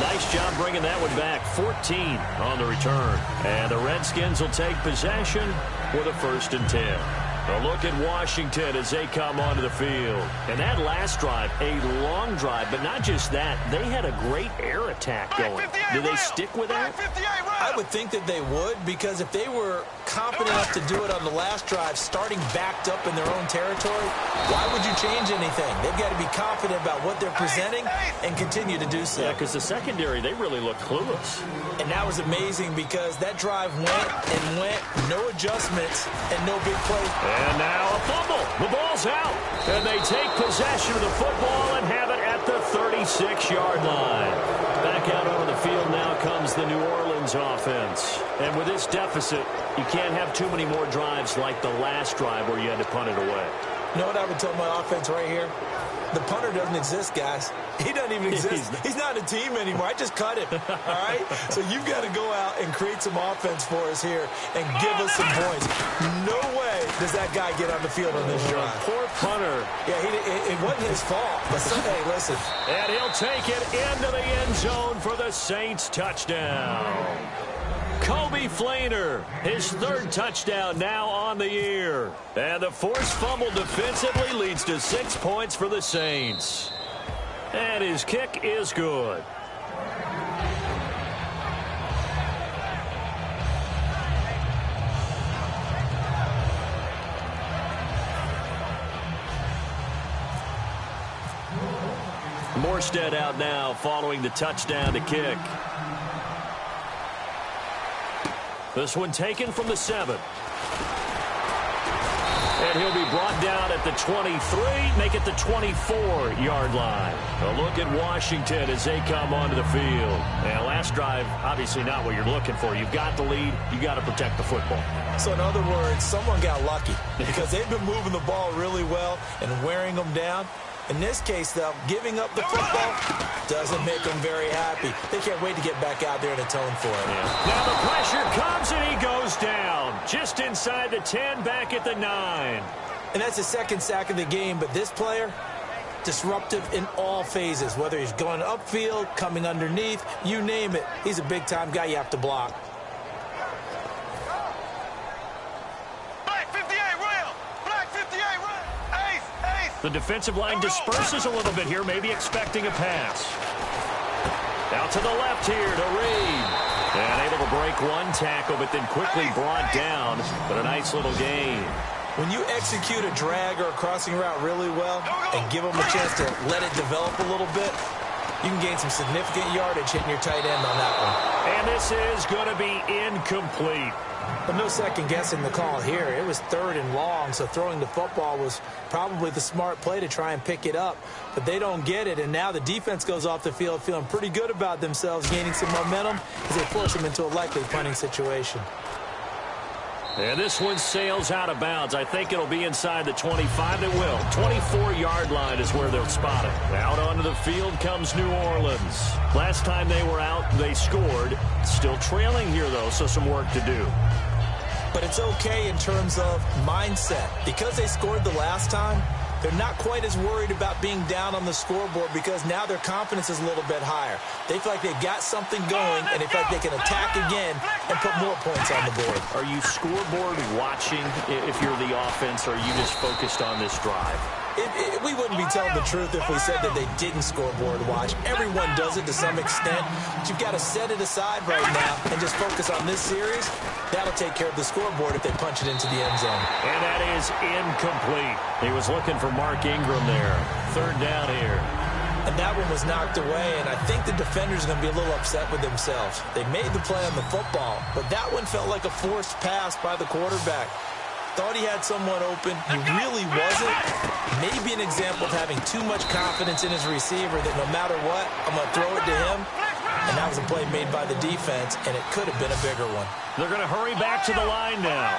Nice job bringing that one back. 14 on the return. And the Redskins will take possession with a 1st and 10. A look at Washington as they come onto the field. And that last drive, a long drive, but not just that. They had a great air attack going. Do they stick with that? I would think that they would, because if they were competent enough to do it on the last drive, starting backed up in their own territory, why would you change anything? They've got to be confident about what they're presenting and continue to do so. Yeah, because the secondary, they really looked clueless. And that was amazing because that drive went, no adjustments, and no big play. And now a fumble. The ball's out. And they take possession of the football and have it at the 36-yard line. Back out onto the field now comes the New Orleans offense. And with this deficit, you can't have too many more drives like the last drive where you had to punt it away. You know what I would tell my offense right here? The punter doesn't exist, guys. He doesn't even exist. He's not a team anymore. I just cut him, all right? So you've got to go out and create some offense for us here and give us some points. No way does that guy get on the field on this drive. Poor punter. Yeah, it wasn't his fault. But hey, listen. And he'll take it into the end zone for the Saints touchdown. Kobe Flainer, his 3rd touchdown now on the year. And the forced fumble defensively leads to 6 points for the Saints. And his kick is good. Morstead out now following the touchdown to kick. This one taken from the 7. And he'll be brought down at the 23, make it the 24-yard line. A look at Washington as they come onto the field. And last drive, obviously not what you're looking for. You've got the lead. You've got to protect the football. So in other words, someone got lucky because they've been moving the ball really well and wearing them down. In this case, though, giving up the football doesn't make them very happy. They can't wait to get back out there and atone for it. Yeah. Now the pressure comes and he goes down. Just inside the 10, back at the 9. And that's the 2nd sack of the game, but this player, disruptive in all phases. Whether he's going upfield, coming underneath, you name it. He's a big-time guy you have to block. The defensive line disperses a little bit here, maybe expecting a pass. Out to the left here to Reed. And able to break one tackle, but then quickly brought down. But a nice little gain. When you execute a drag or a crossing route really well and give them a chance to let it develop a little bit, you can gain some significant yardage hitting your tight end on that one. And this is going to be incomplete. But no second guessing the call here. It was 3rd and long, so throwing the football was probably the smart play to try and pick it up. But they don't get it, and now the defense goes off the field feeling pretty good about themselves, gaining some momentum as they force them into a likely punting situation. And this one sails out of bounds. I think it'll be inside the 25. It will. 24-yard line is where they'll spot it. Out onto the field comes New Orleans. Last time they were out, they scored. Still trailing here, though, so some work to do. But it's okay in terms of mindset. Because they scored the last time, they're not quite as worried about being down on the scoreboard because now their confidence is a little bit higher. They feel like they've got something going, and they feel like they can attack again and put more points on the board. Are you scoreboard watching if you're the offense, or are you just focused on this drive? We wouldn't be telling the truth if we said that they didn't scoreboard watch. Everyone does it to some extent. But you've got to set it aside right now and just focus on this series. That'll take care of the scoreboard if they punch it into the end zone. And that is incomplete. He was looking for Mark Ingram there. 3rd down here. And that one was knocked away, and I think the defenders are going to be a little upset with themselves. They made the play on the football, but that one felt like a forced pass by the quarterback. Thought he had someone open. He really wasn't. Maybe an example of having too much confidence in his receiver that no matter what, I'm going to throw it to him. And that was a play made by the defense, and it could have been a bigger one. They're going to hurry back to the line now.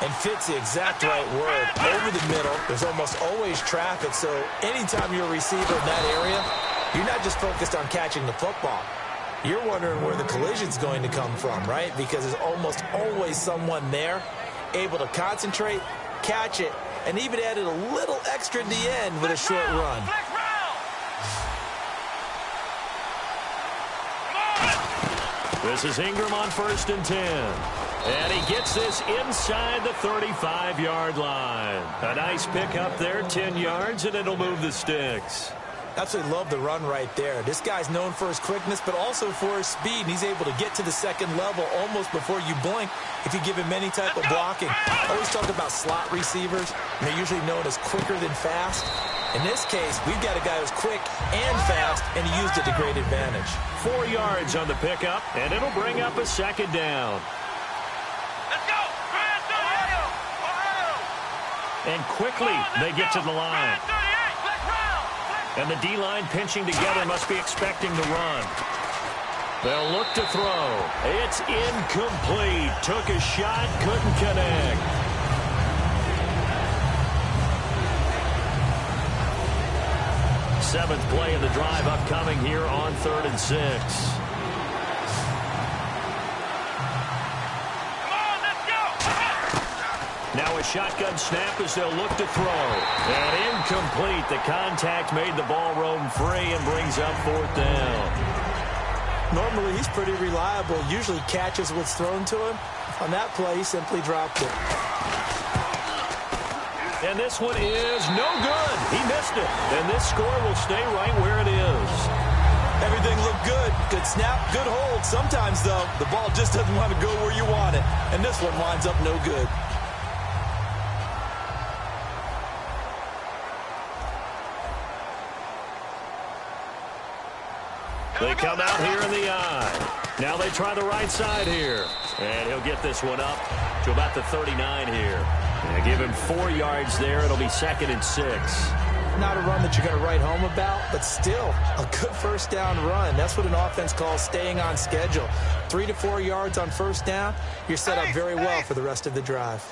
And fits the exact right word. Over the middle, there's almost always traffic, so anytime you're a receiver in that area, you're not just focused on catching the football. You're wondering where the collision's going to come from, right? Because there's almost always someone there able to concentrate, catch it, and even added a little extra at the end with a short run. This is Ingram on 1st and 10. And he gets this inside the 35-yard line. A nice pick up there, 10 yards, and it'll move the sticks. Absolutely love the run right there. This guy's known for his quickness, but also for his speed. And he's able to get to the second level almost before you blink if you give him any type of blocking. I always talk about slot receivers, and they're usually known as quicker than fast. In this case, we've got a guy who's quick and fast, and he used it to great advantage. 4 yards on the pickup, and it'll bring up a 2nd down. Let's go! Ohio! And quickly they get to the line. 38! Flex round! And the D-line pinching together must be expecting the run. They'll look to throw. It's incomplete. Took a shot, couldn't connect. Seventh play of the drive upcoming here on 3rd and 6. Now a shotgun snap as they'll look to throw. And incomplete. The contact made the ball roam free and brings up 4th down. Normally, he's pretty reliable. Usually catches what's thrown to him. On that play, he simply dropped it. And this one is no good. He missed it. And this score will stay right where it is. Everything looked good. Good snap, good hold. Sometimes, though, the ball just doesn't want to go where you want it. And this one winds up no good. They come out here in the eye. Now they try the right side here. And he'll get this one up to about the 39 here. And give him 4 yards there. It'll be 2nd and 6. Not a run that you're going to write home about, but still a good 1st down run. That's what an offense calls staying on schedule. 3 to 4 yards on 1st down. You're set up very well for the rest of the drive.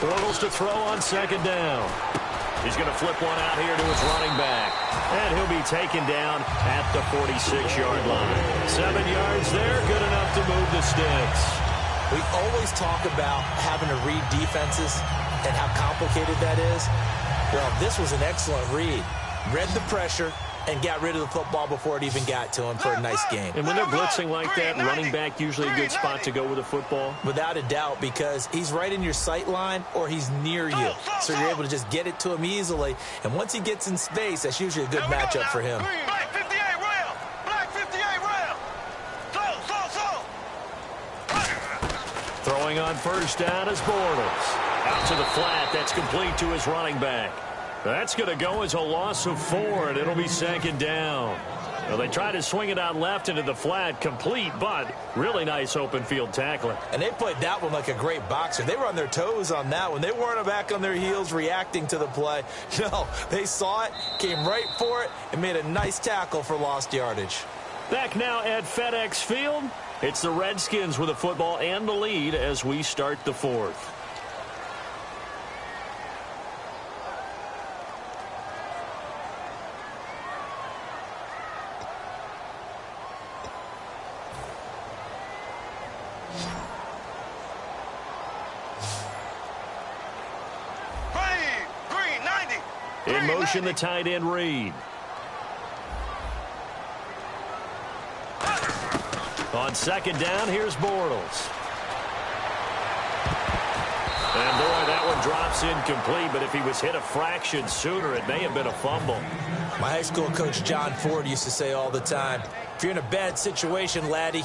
Bortles to throw on 2nd down. He's going to flip one out here to his running back. And he'll be taken down at the 46-yard line. 7 yards there, good enough to move the sticks. We always talk about having to read defenses and how complicated that is. Well, this was an excellent read. Read the pressure, and got rid of the football before it even got to him for a nice gain. And when they're blitzing like that, running back usually a good spot to go with the football? Without a doubt, because he's right in your sight line or he's near you. So you're able to just get it to him easily. And once he gets in space, that's usually a good matchup for him. Black 58 rail. Black 58 rail. Throwing on first down is Bortles. Out to the flat. That's complete to his running back. That's going to go as a loss of 4, and it'll be second down. Well, they tried to swing it out left into the flat, complete, but really nice open field tackling. And they played that one like a great boxer. They were on their toes on that one. They weren't back on their heels reacting to the play. No, they saw it, came right for it, and made a nice tackle for lost yardage. Back now at FedEx Field. It's the Redskins with the football and the lead as we start the fourth. In motion, the tight end Reed. On second down, here's Bortles. And boy, that one drops incomplete, but if he was hit a fraction sooner, it may have been a fumble. My high school coach, John Ford, used to say all the time, if you're in a bad situation, laddie,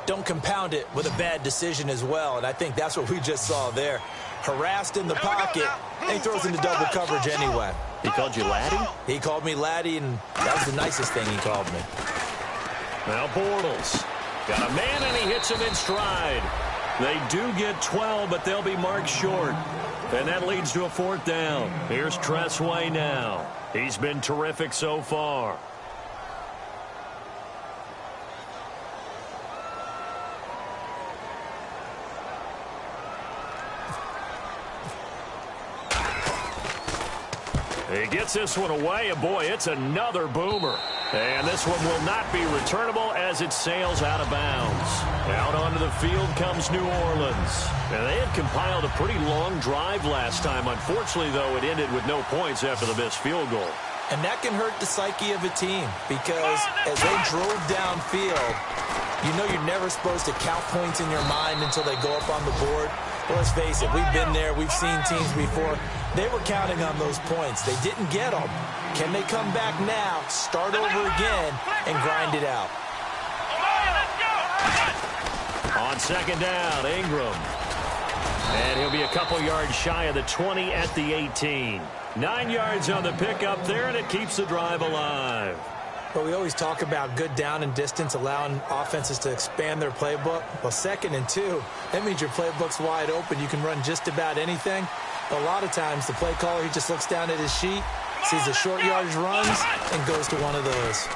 don't compound it with a bad decision as well. And I think that's what we just saw there. Harassed in the pocket, and he throws into double coverage anyway. He called you laddie? He called me laddie, and that was the nicest thing he called me. Now Bortles. Got a man, and he hits him in stride. They do get 12, but they'll be marked short. And that leads to a fourth down. Here's Tressway now. He's been terrific so far. He gets this one away, and boy, it's another boomer. And this one will not be returnable as it sails out of bounds. Out onto the field comes New Orleans. And they had compiled a pretty long drive last time. Unfortunately, though, it ended with no points after the missed field goal. And that can hurt the psyche of a team because as they drove downfield, you know you're never supposed to count points in your mind until they go up on the board. Well, let's face it, we've been there. We've seen teams before. They were counting on those points. They didn't get them. Can they come back now, start over again, and grind it out? On second down, Ingram. And he'll be a couple yards shy of the 20 at the 18. 9 yards on the pickup there, and it keeps the drive alive. Well, we always talk about good down and distance, allowing offenses to expand their playbook. Well, 2nd and 2, that means your playbook's wide open. You can run just about anything. A lot of times, the play caller, he just looks down at his sheet, sees the short yardage runs, and goes to one of those.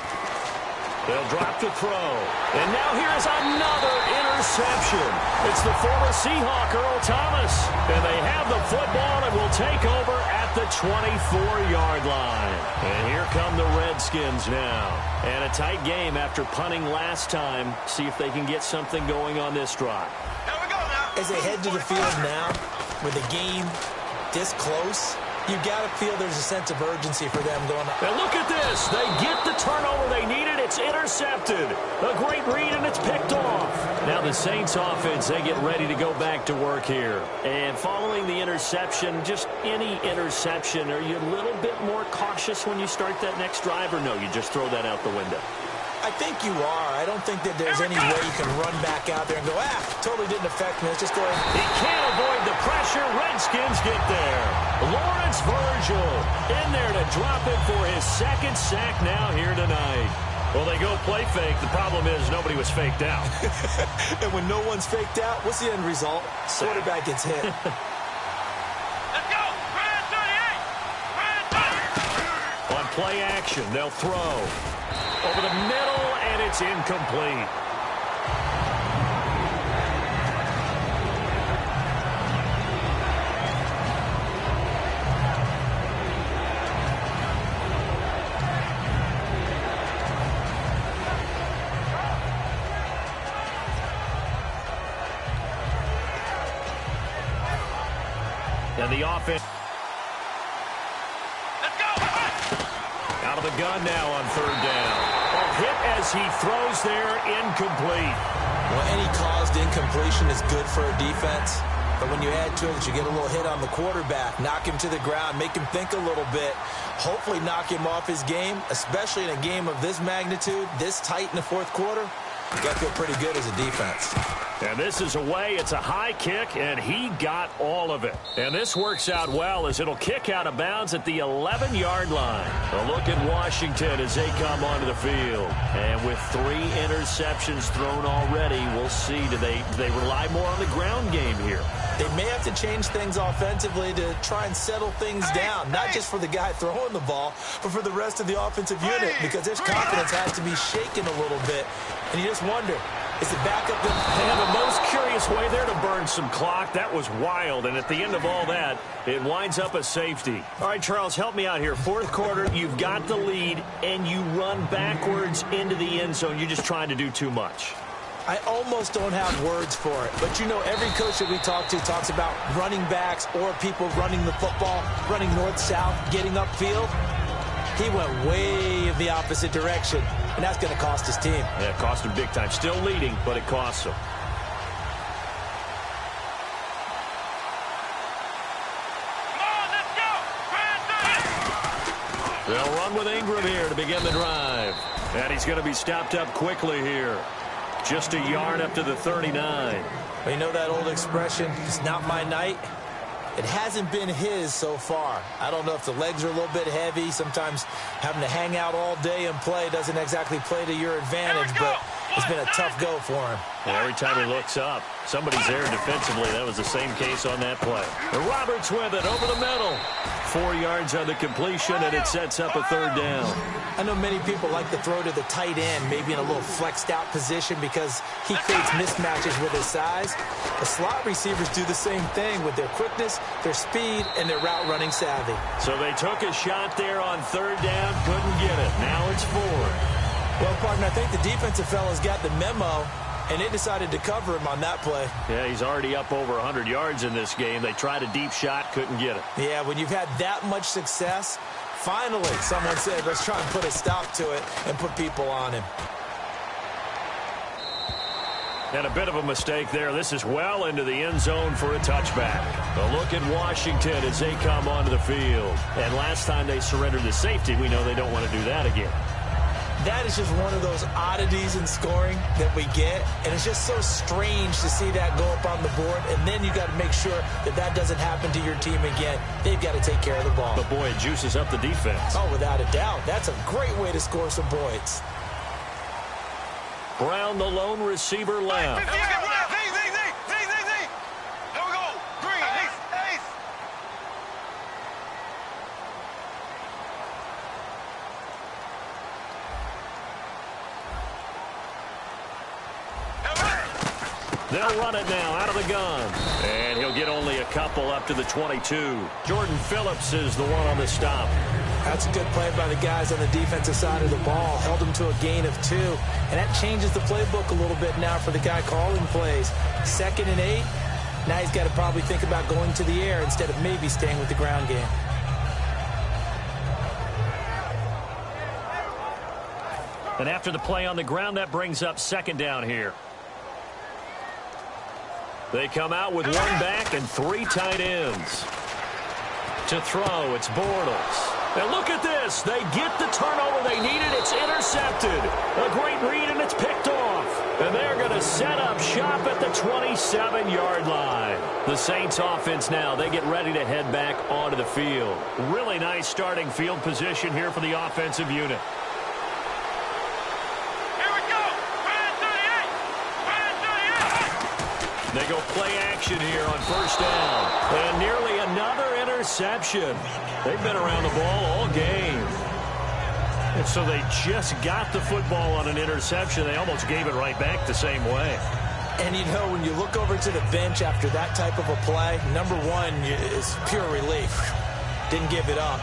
They'll drop to throw. And now here's another interception. It's the former Seahawk, Earl Thomas. And they have the football and will take over at the 24-yard line. And here come the Redskins now. And a tight game after punting last time. See if they can get something going on this drive. As they head to the field now, with the game this close, you got to feel there's a sense of urgency for them going on. And look at this. They get the turnover they needed. It's intercepted. A great read, and it's picked off. Now the Saints offense, they get ready to go back to work here. And following the interception, just any interception, are you a little bit more cautious when you start that next drive, or no, you just throw that out the window? I think you are. I don't think that there's any way you can run back out there and go, totally didn't affect me. Let's just go ahead. He can't avoid the pressure. Redskins get there. Lawrence Virgil in there to drop it for his 2nd sack now here tonight. Well, they go play fake. The problem is nobody was faked out. And when no one's faked out, what's the end result? Quarterback gets hit. Let's go. Red 38. On play action, they'll throw. Over the middle, and it's incomplete. And the offense. Let's go. Out Out of the gun now on third down. Oh, hit as he throws there, incomplete. Well, any caused incompletion is good for a defense. But when you add to it that you get a little hit on the quarterback, knock him to the ground, make him think a little bit, hopefully knock him off his game, especially in a game of this magnitude, this tight in the fourth quarter, you got to feel pretty good as a defense. And this is away. It's a high kick, and he got all of it. And this works out well as it'll kick out of bounds at the 11-yard line. A look at Washington as they come onto the field. And with 3 interceptions thrown already, we'll see. Do they rely more on the ground game here? They may have to change things offensively to try and settle things down, not just for the guy throwing the ball, but for the rest of the offensive unit, because his confidence has to be shaken a little bit. And you just wonder, is the backup going to... And the most curious way there to burn some clock. That was wild. And at the end of all that, it winds up a safety. All right, Charles, help me out here. Fourth quarter, you've got the lead, and you run backwards into the end zone. You're just trying to do too much. I almost don't have words for it. But, you know, every coach that we talk to talks about running backs or people running the football, running north-south, getting upfield. He went way in the opposite direction, and that's going to cost his team. Yeah, it cost him big time. Still leading, but it costs him. They'll run with Ingram here to begin the drive. And he's going to be stopped up quickly here. Just a yard up to the 39. Well, you know that old expression, it's not my night? It hasn't been his so far. I don't know if the legs are a little bit heavy. Sometimes having to hang out all day and play doesn't exactly play to your advantage, but it's been a tough go for him. And every time he looks up, somebody's there defensively. That was the same case on that play. And Roberts with it over the middle. 4 yards on the completion, and it sets up a third down. I know many people like to throw to the tight end, maybe in a little flexed out position because he creates mismatches with his size. The slot receivers do the same thing with their quickness, their speed, and their route running savvy. So they took a shot there on third down, couldn't get it. Now it's 4. Well, partner, I think the defensive fellas got the memo, and they decided to cover him on that play. Yeah, he's already up over 100 yards in this game. They tried a deep shot, couldn't get it. Yeah, when you've had that much success, finally someone said, let's try and put a stop to it and put people on him. And a bit of a mistake there. This is well into the end zone for a touchback. A look at Washington as they come onto the field. And last time they surrendered the safety, we know they don't want to do that again. That is just one of those oddities in scoring that we get, and it's just so strange to see that go up on the board, and then you got to make sure that that doesn't happen to your team again. They've got to take care of the ball. But, boy, it juices up the defense. Oh, without a doubt. That's a great way to score some points. Brown, the lone receiver, left. They'll run it now out of the gun. And he'll get only a couple up to the 22. Jordan Phillips is the one on the stop. That's a good play by the guys on the defensive side of the ball. Held him to a gain of 2. And that changes the playbook a little bit now for the guy calling plays. 2nd and 8. Now he's got to probably think about going to the air instead of maybe staying with the ground game. And after the play on the ground, that brings up 2nd down here. They come out with 1 back and 3 tight ends. To throw, it's Bortles. And look at this. They get the turnover they needed. It's intercepted. A great read, and it's picked off. And they're going to set up shop at the 27-yard line. The Saints offense now, they get ready to head back onto the field. Really nice starting field position here for the offensive unit. They go play action here on 1st down. And nearly another interception. They've been around the ball all game. And so they just got the football on an interception. They almost gave it right back the same way. And, you know, when you look over to the bench after that type of a play, number 1 is pure relief. Didn't give it up.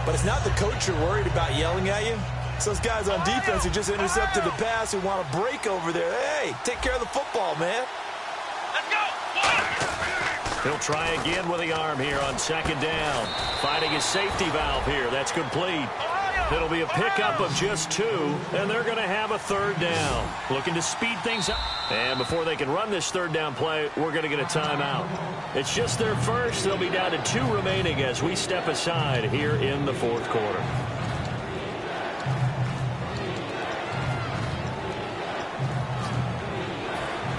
But it's not the coach you're worried about yelling at you. It's those guys on defense who just intercepted the pass who want to break over there. Hey, take care of the football, man. He'll try again with the arm here on 2nd down. Finding his safety valve here. That's complete. It'll be a pickup of just 2, and they're going to have a third down. Looking to speed things up. And before they can run this third down play, we're going to get a timeout. It's just their first. They'll be down to 2 remaining as we step aside here in the fourth quarter.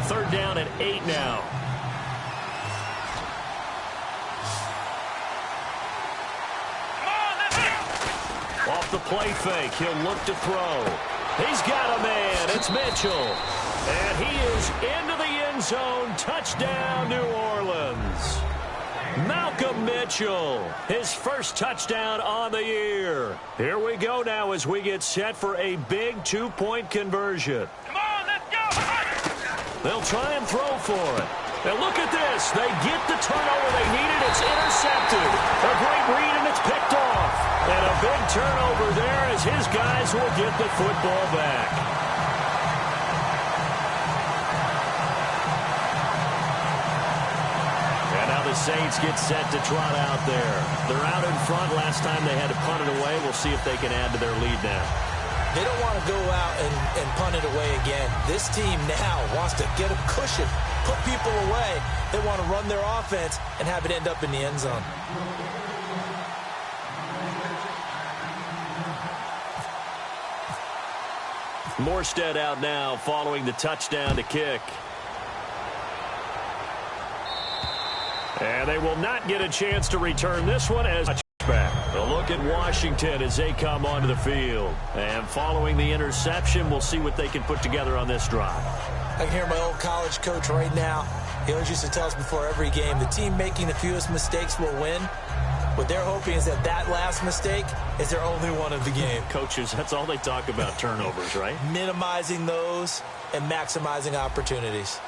Third down at 8 now. Off the play fake, he'll look to throw. He's got a man. It's Mitchell. And he is into the end zone. Touchdown, New Orleans. Malcolm Mitchell, his first touchdown on the year. Here we go now as we get set for a big 2-point conversion. Come on, let's go. They'll try and throw for it. And look at this. They get the turnover they needed. It's intercepted. A great read, and it's picked off. And a big turnover there as his guys will get the football back. And now the Saints get set to trot out there. They're out in front. Last time they had to punt it away. We'll see if they can add to their lead now. They don't want to go out and punt it away again. This team now wants to get a cushion, put people away. They want to run their offense and have it end up in the end zone. Morstead out now following the touchdown to kick. And they will not get a chance to return this one as a touchback. A look at Washington as they come onto the field. And following the interception, we'll see what they can put together on this drive. I can hear my old college coach right now. He always used to tell us before every game, the team making the fewest mistakes will win. What they're hoping is that last mistake is their only one of the game. Coaches, that's all they talk about, turnovers, right? Minimizing those and maximizing opportunities.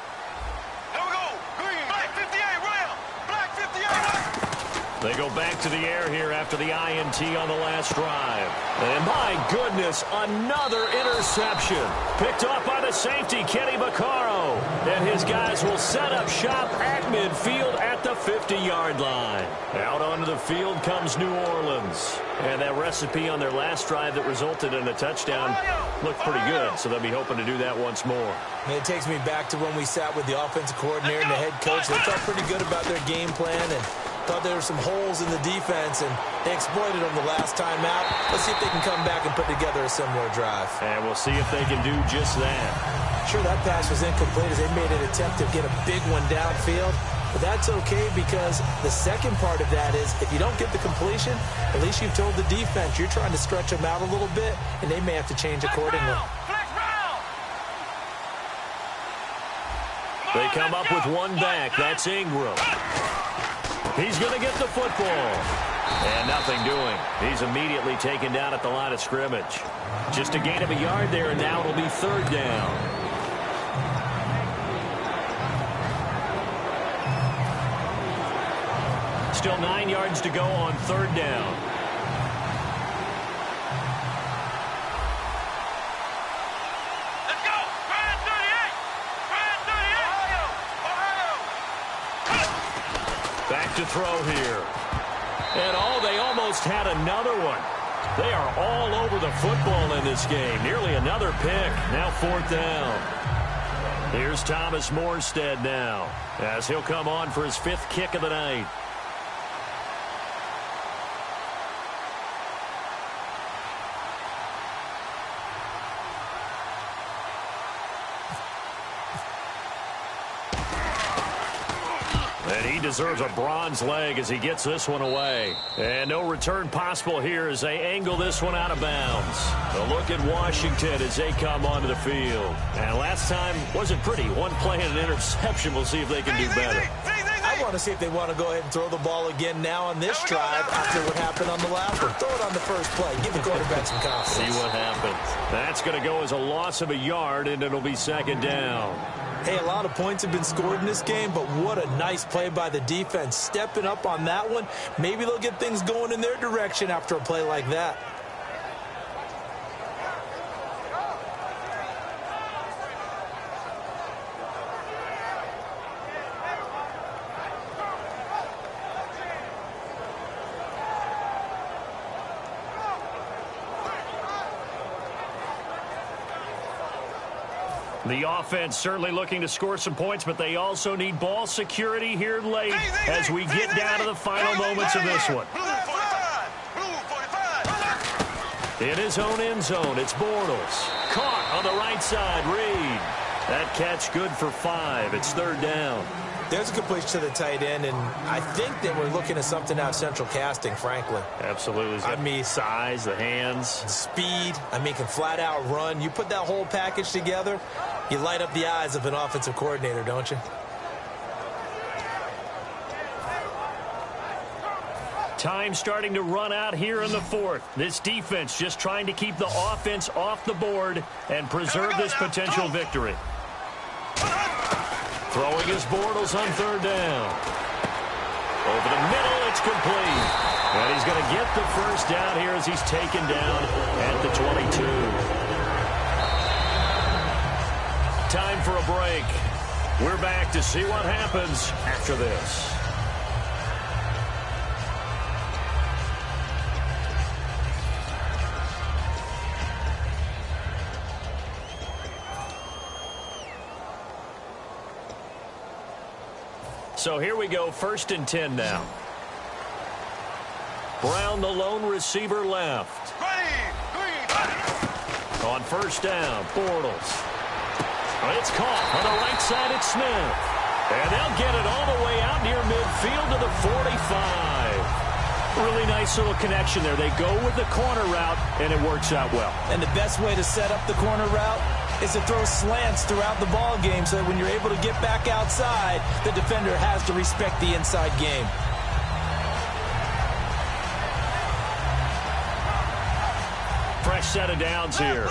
Here we go. Green. Black 58, round. Black 58, right. They go back to the air here after the INT on the last drive. And my goodness, another interception. Picked off by the safety, Kenny Vaccaro. And his guys will set up shop at midfield at the 50-yard line. Out onto the field comes New Orleans. And that recipe on their last drive that resulted in a touchdown looked pretty good, so they'll be hoping to do that once more. And it takes me back to when we sat with the offensive coordinator and the head coach. They felt pretty good about their game plan and thought there were some holes in the defense, and they exploited them the last time out. Let's see if they can come back and put together a similar drive. And we'll see if they can do just that. Sure, that pass was incomplete as they made an attempt to get a big one downfield. But that's okay because the second part of that is if you don't get the completion, at least you've told the defense you're trying to stretch them out a little bit, and they may have to change accordingly. They come up with one back. That's Ingram. He's going to get the football. And nothing doing. He's immediately taken down at the line of scrimmage. Just a gain of a yard there, and now it'll be third down. Still 9 yards to go on third down. Let's go. Grand 38. Grand 38. Ohio. Back to throw here. And they almost had another one. They are all over the football in this game. Nearly another pick. Now fourth down. Here's Thomas Morstead now as he'll come on for his 5th kick of the night. And he deserves a bronze leg as he gets this one away. And no return possible here as they angle this one out of bounds. A look at Washington as they come onto the field. And last time wasn't pretty. One play and an interception. We'll see if they can do better. I want to see if they want to go ahead and throw the ball again now on this drive after what happened on the last one. Throw it on the first play. Give the quarterback some confidence. See what happens. That's going to go as a loss of a yard, and it'll be second down. Hey, a lot of points have been scored in this game, but what a nice play by the defense. Stepping up on that one. Maybe they'll get things going in their direction after a play like that. The offense certainly looking to score some points, but they also need ball security here late as we get down to the final moments of this one. In his own end zone, it's Bortles. Caught on the right side, Reed. That catch good for 5. It's 3rd down. There's a completion to the tight end, and I think that we're looking at something out of central casting, frankly. Absolutely. I mean, size, the hands. Speed. I mean, can flat out run. You put that whole package together, you light up the eyes of an offensive coordinator, don't you? Time starting to run out here in the 4th. This defense just trying to keep the offense off the board and preserve this potential victory. Throwing his Bortles on 3rd down. Over the middle, it's complete. And he's going to get the first down here as he's taken down at the 22. Time for a break. We're back to see what happens after this. So here we go, 1st and 10 now. Brown, the lone receiver left. On 1st down, Bortles. It's caught on the right side, it's Smith. And they'll get it all the way out near midfield to the 45. Really nice little connection there. They go with the corner route, and it works out well. And the best way to set up the corner route is to throw slants throughout the ball game so that when you're able to get back outside, the defender has to respect the inside game. Fresh set of downs here.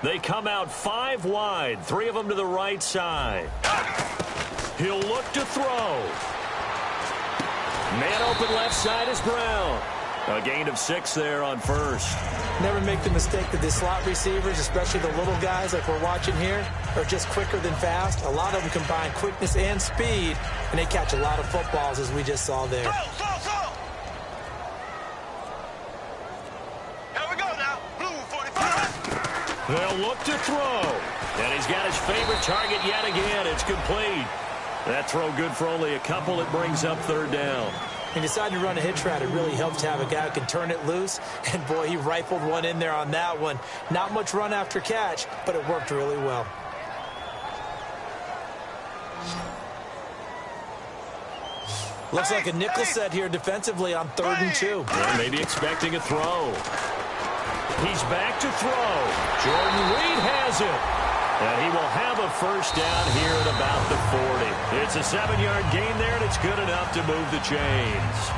They come out 5 wide, 3 of them to the right side. He'll look to throw. Man open left side is Brown. A gain of 6 there on 1st. Never make the mistake that the slot receivers, especially the little guys like we're watching here, are just quicker than fast. A lot of them combine quickness and speed, and they catch a lot of footballs, as we just saw there. Here we go now. Blue 45. They'll look to throw. And he's got his favorite target yet again. It's complete. That throw good for only a couple. It brings up 3rd down. He decided to run a hitch route. It really helps to have a guy who can turn it loose. And, boy, he rifled one in there on that one. Not much run after catch, but it worked really well. Looks like a nickel set here defensively on 3rd and 2. Yeah, maybe expecting a throw. He's back to throw. Jordan Reed has it. And he will have a 1st down here at about the 40. It's a 7-yard gain there, and it's good enough to move the chains.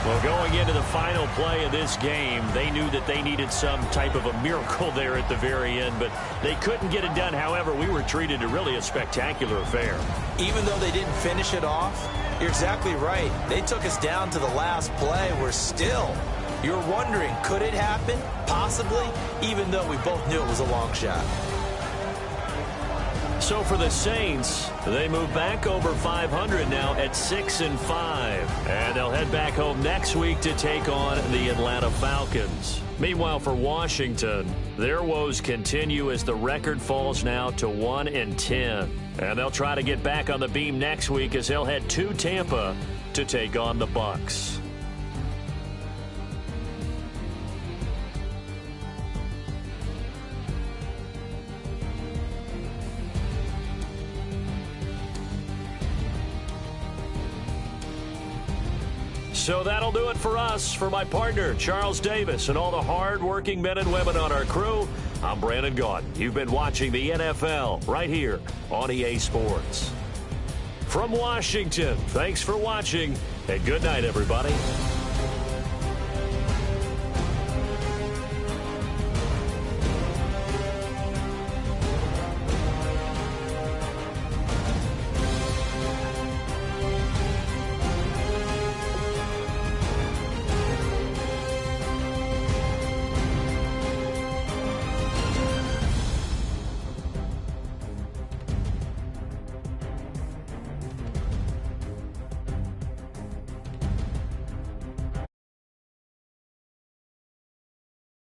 Well, going into the final play of this game, they knew that they needed some type of a miracle there at the very end, but they couldn't get it done. However, we were treated to really a spectacular affair. Even though they didn't finish it off, you're exactly right. They took us down to the last play. We're still, you're wondering, could it happen? Possibly, even though we both knew it was a long shot. So for the Saints, they move back over 500 now at 6-5. And they'll head back home next week to take on the Atlanta Falcons. Meanwhile, for Washington, their woes continue as the record falls now to 1-10. And they'll try to get back on the beam next week as they'll head to Tampa to take on the Bucs. So that'll do it for us. For my partner, Charles Davis, and all the hard-working men and women on our crew, I'm Brandon Gaudin. You've been watching the NFL right here on EA Sports. From Washington, thanks for watching, and good night, everybody.